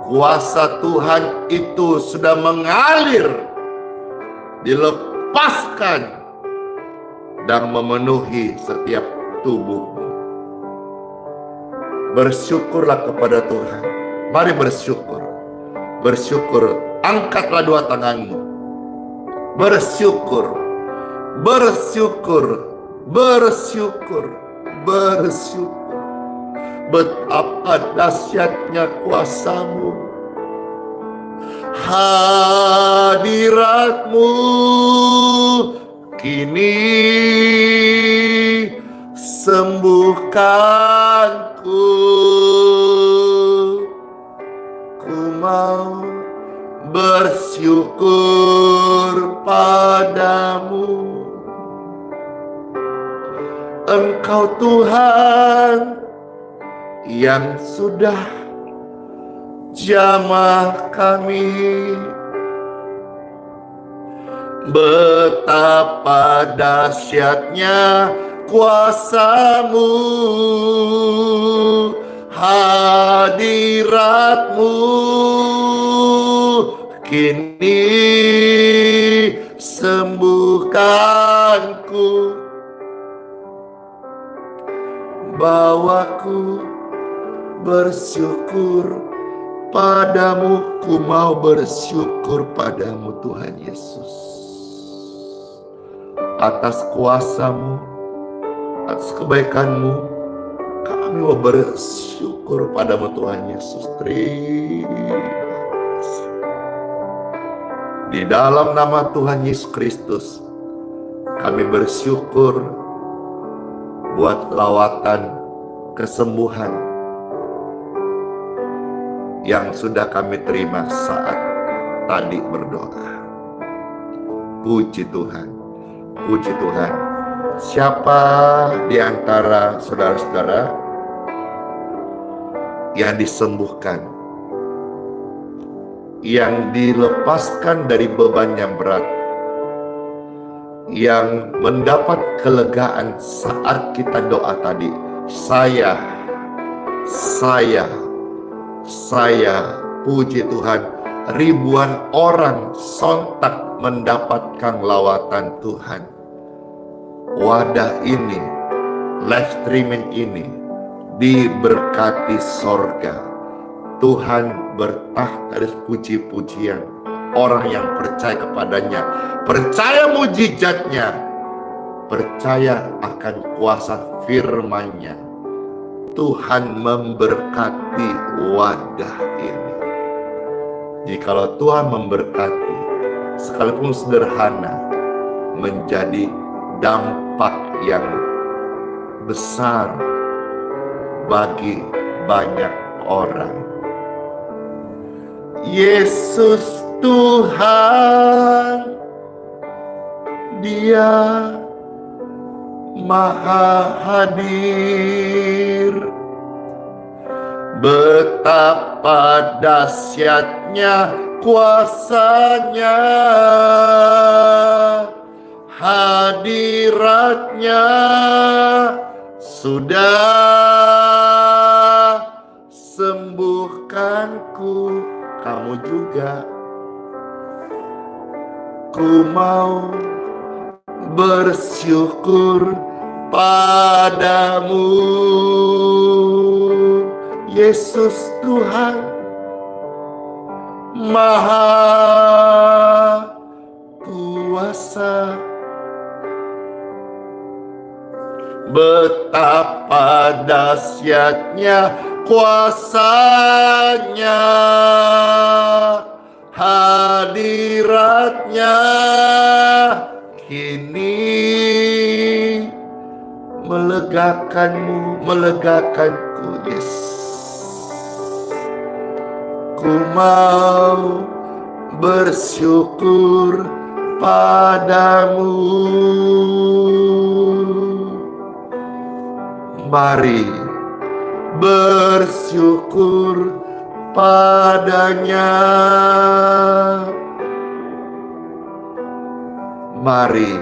Kuasa Tuhan itu sudah mengalir, dilepaskan dan memenuhi setiap tubuhmu. Bersyukurlah kepada Tuhan. Mari bersyukur. Bersyukur. Angkatlah dua tanganmu. Bersyukur. Bersyukur. Bersyukur. Bersyukur. Betapa dahsyatnya kuasa-Mu. Hadirat-Mu kini sembuhkanku. Ku mau bersyukur padamu. Engkau Tuhan yang sudah jamah kami. Betapa dahsyatnya kuasa-Mu, hadirat-Mu kini sembuhkanku. Bawaku bersyukur padamu, ku mau bersyukur padamu Tuhan Yesus. Atas kuasa-Mu, atas kebaikan-Mu, kami mau bersyukur padamu Tuhan Yesus. Terima kasih. Di dalam nama Tuhan Yesus Kristus, kami bersyukur buat lawatan kesembuhan yang sudah kami terima saat tadi berdoa. Puji Tuhan, puji Tuhan. Siapa di antara saudara-saudara yang disembuhkan, yang dilepaskan dari beban yang berat, yang mendapat kelegaan saat kita doa tadi? Saya, puji Tuhan, ribuan orang sontak mendapatkan lawatan Tuhan. Wadah ini, live streaming ini, diberkati sorga. Tuhan bertahta atas puji-pujian orang yang percaya kepadanya, percaya mujizatnya, percaya akan kuasa firman-Nya. Tuhan memberkati wadah ini. Jikalau Tuhan memberkati, sekalipun sederhana, menjadi dampak yang besar bagi banyak orang. Yesus Tuhan, Dia Maha hadir. Betapa dahsyatnya kuasanya, hadiratnya sudah sembuhkanku. Kamu juga. Ku mau bersyukur padamu, Yesus Tuhan Maha Kuasa. Betapa dahsyatnya kuasanya, hadiratnya kini melegakanku, Yes. Ku mau bersyukur padamu. Mari bersyukur padanya. Mari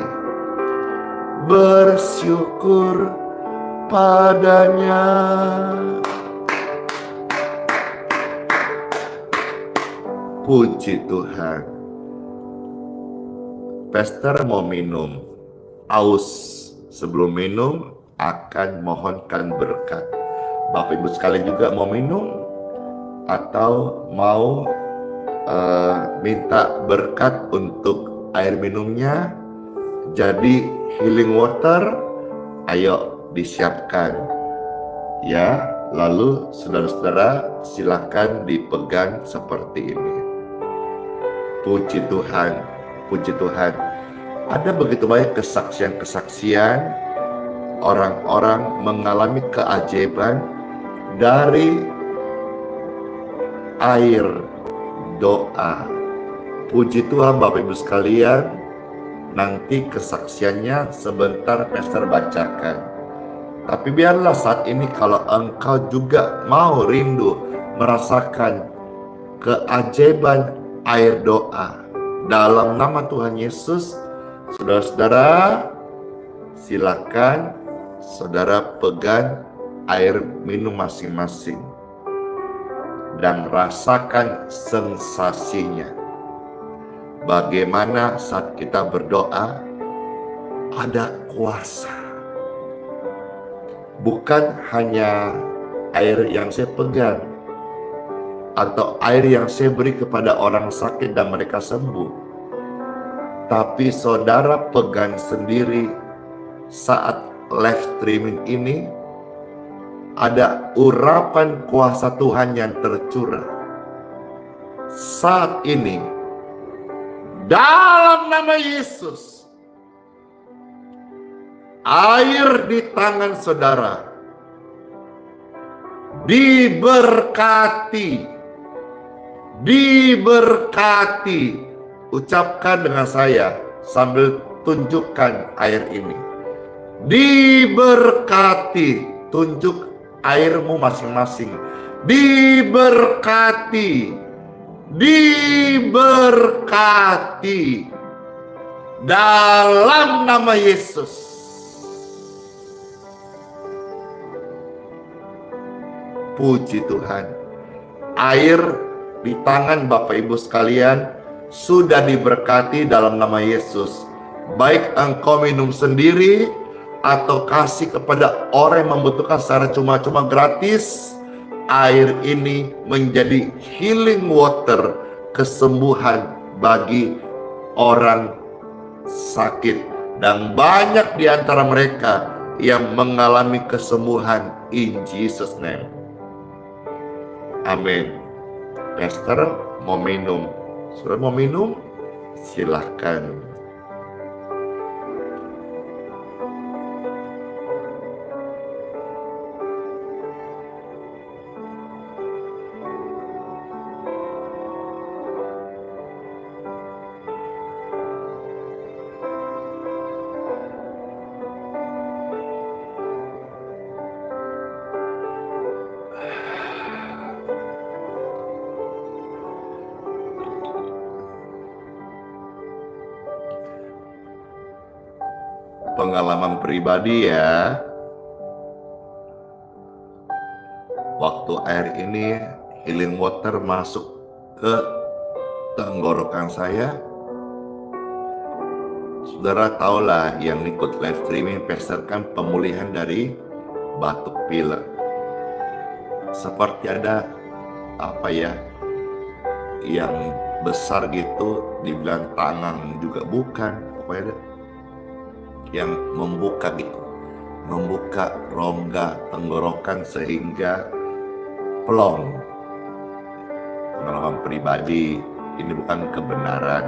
bersyukur padanya. Puji Tuhan. Pastor mau minum, aus. Sebelum minum akan mohonkan berkat. Bapak Ibu sekalian juga mau minum atau mau minta berkat untuk air minumnya jadi healing water, ayo disiapkan ya. Lalu saudara-saudara silakan dipegang seperti ini. Puji Tuhan, puji Tuhan. Ada begitu banyak kesaksian-kesaksian orang-orang mengalami keajaiban dari air doa. Puji Tuhan Bapak Ibu sekalian, nanti kesaksiannya sebentar Pastor bacakan. Tapi biarlah saat ini kalau engkau juga mau rindu merasakan keajaiban air doa dalam nama Tuhan Yesus, saudara-saudara silakan saudara pegang air minum masing-masing dan rasakan sensasinya. Bagaimana saat kita berdoa ada kuasa. Bukan hanya air yang saya pegang atau air yang saya beri kepada orang sakit dan mereka sembuh, tapi saudara pegang sendiri saat live streaming ini. Ada urapan kuasa Tuhan yang tercurah saat ini dalam nama Yesus. Air di tangan saudara diberkati, diberkati. Ucapkan dengan saya sambil tunjukkan air ini. Diberkati, tunjuk airmu masing-masing. Diberkati, diberkati dalam nama Yesus. Puji Tuhan. Air di tangan Bapak Ibu sekalian sudah diberkati dalam nama Yesus. Baik engkau minum sendiri atau kasih kepada orang yang membutuhkan secara cuma-cuma gratis, air ini menjadi healing water, kesembuhan bagi orang sakit. Dan banyak di antara mereka yang mengalami kesembuhan in Jesus name. Amin. Pastor mau minum. Sudah mau minum? Silahkan. pengalaman pribadi ya. Waktu air ini healing water masuk ke tenggorokan saya, saudara tahulah yang ikut live streaming peserkan pemulihan dari batuk pilek. Seperti ada yang besar gitu, dibilang tangan juga bukan, pokoknya yang membuka rongga tenggorokan sehingga plong. Pengalaman pribadi, ini bukan kebenaran,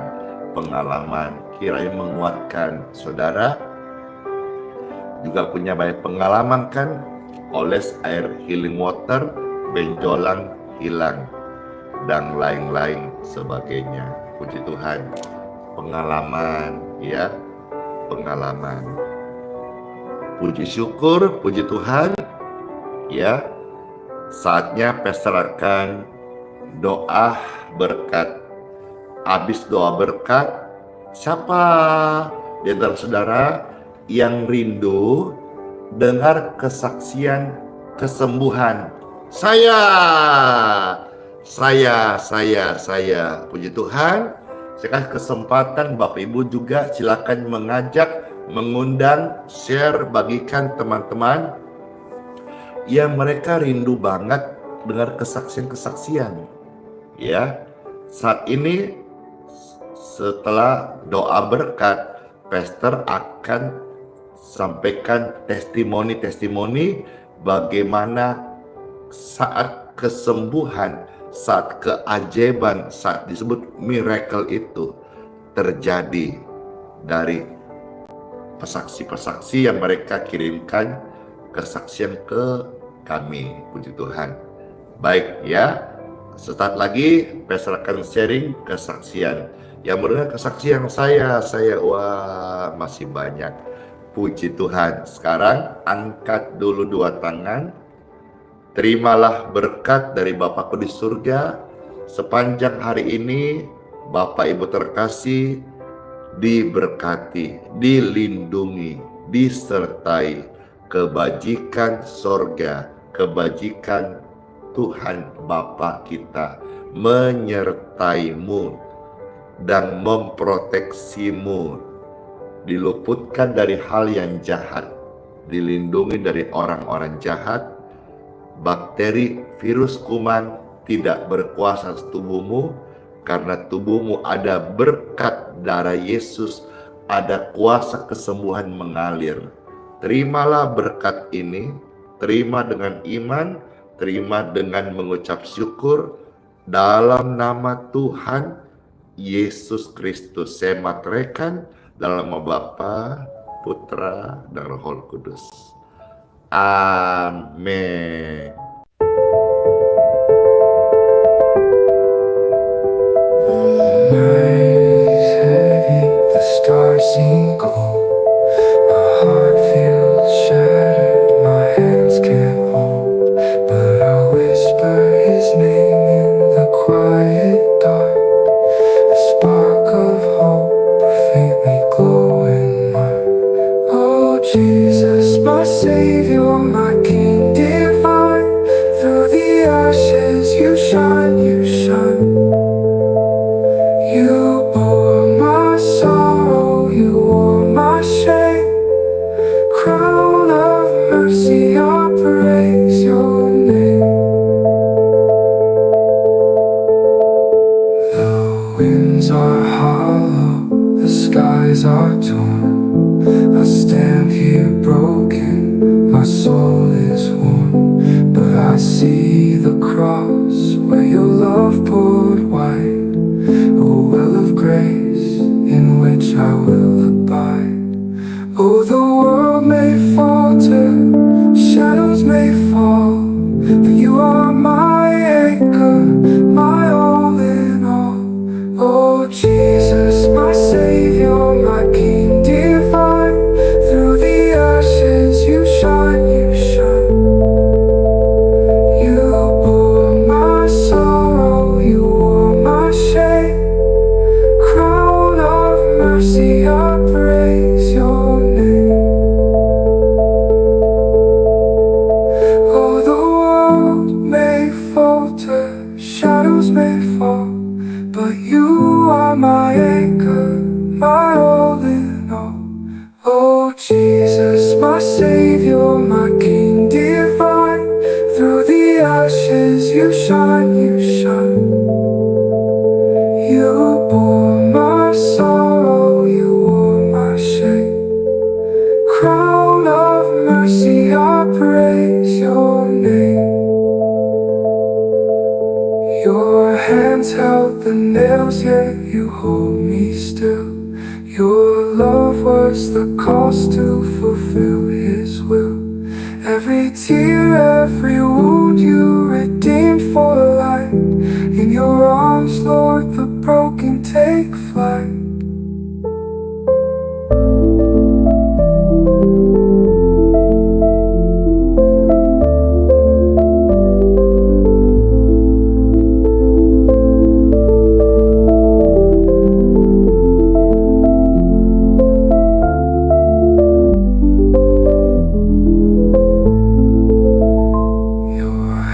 pengalaman kiranya menguatkan saudara. Juga punya banyak pengalaman kan, oles air healing water, benjolan hilang, dan lain-lain sebagainya. Puji Tuhan, pengalaman ya, pengalaman. Puji syukur, puji Tuhan ya. Saatnya peserkan doa berkat. Habis doa berkat, siapa di antara saudara yang rindu dengar kesaksian kesembuhan? Saya. Puji Tuhan. Sekarang kesempatan Bapak Ibu juga silakan mengajak, mengundang, share, bagikan teman-teman yang mereka rindu banget dengar kesaksian-kesaksian. Ya, saat ini setelah doa berkat, pastor akan sampaikan testimoni-testimoni bagaimana saat kesembuhan, saat keajaiban, saat disebut miracle itu terjadi dari pesaksi-pesaksi yang mereka kirimkan kesaksian ke kami. Puji Tuhan. Baik ya, sesaat lagi pastor akan sharing kesaksian. Yang mendengar kesaksian saya wah masih banyak. Puji Tuhan. Sekarang angkat dulu dua tangan. Terimalah berkat dari Bapakku di surga. Sepanjang hari ini Bapak Ibu terkasih diberkati, dilindungi, disertai kebajikan sorga, kebajikan Tuhan Bapa kita menyertaimu dan memproteksimu, diluputkan dari hal yang jahat, dilindungi dari orang-orang jahat, bakteri, virus, kuman tidak berkuasa atas tubuhmu, karena tubuhmu ada berkat darah Yesus, ada kuasa kesembuhan mengalir. Terimalah berkat ini, terima dengan iman, terima dengan mengucap syukur dalam nama Tuhan Yesus Kristus. Saya materaikan dalam nama Bapa, Putra, dan Roh Kudus. Amin. The stars sing gold. My heart feels shattered, my hands can't hold, but I whisper his name in the quiet dark. A spark of hope faintly glowing mark. Oh Jesus, my Savior, my King divine. Through the ashes you shine, you shine. You bore my sorrow, you wore my shame. Crown of mercy, I praise your name. The winds are hollow, the skies are torn. I stand here broken, my soul is worn. But I see the cross where your love poured wide. A well of grace in which I will abide. Oh, the world may falter, shadows may fall, but you are my anchor, my all in all. Oh, Jesus, my Savior, my King divine. Through the ashes you shine, you shine. You bore my sorrow, you wore my shame. Crown of mercy, I praise your name. you hold me still. Your love was the cost to fulfill His will. Every tear, every wound you redeemed for life. In your arms, Lord, the broken take flight.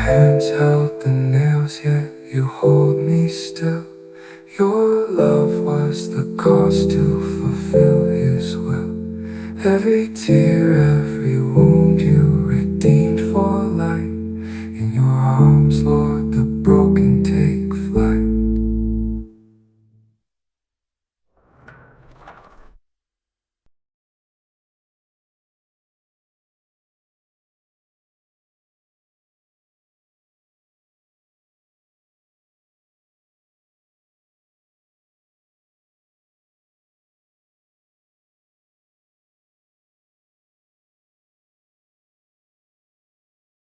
Hands held the nails, yet you hold me still. Your love was the cost to fulfill His will. Every tear, every wound you redeemed for life. In your arms, Lord, the broken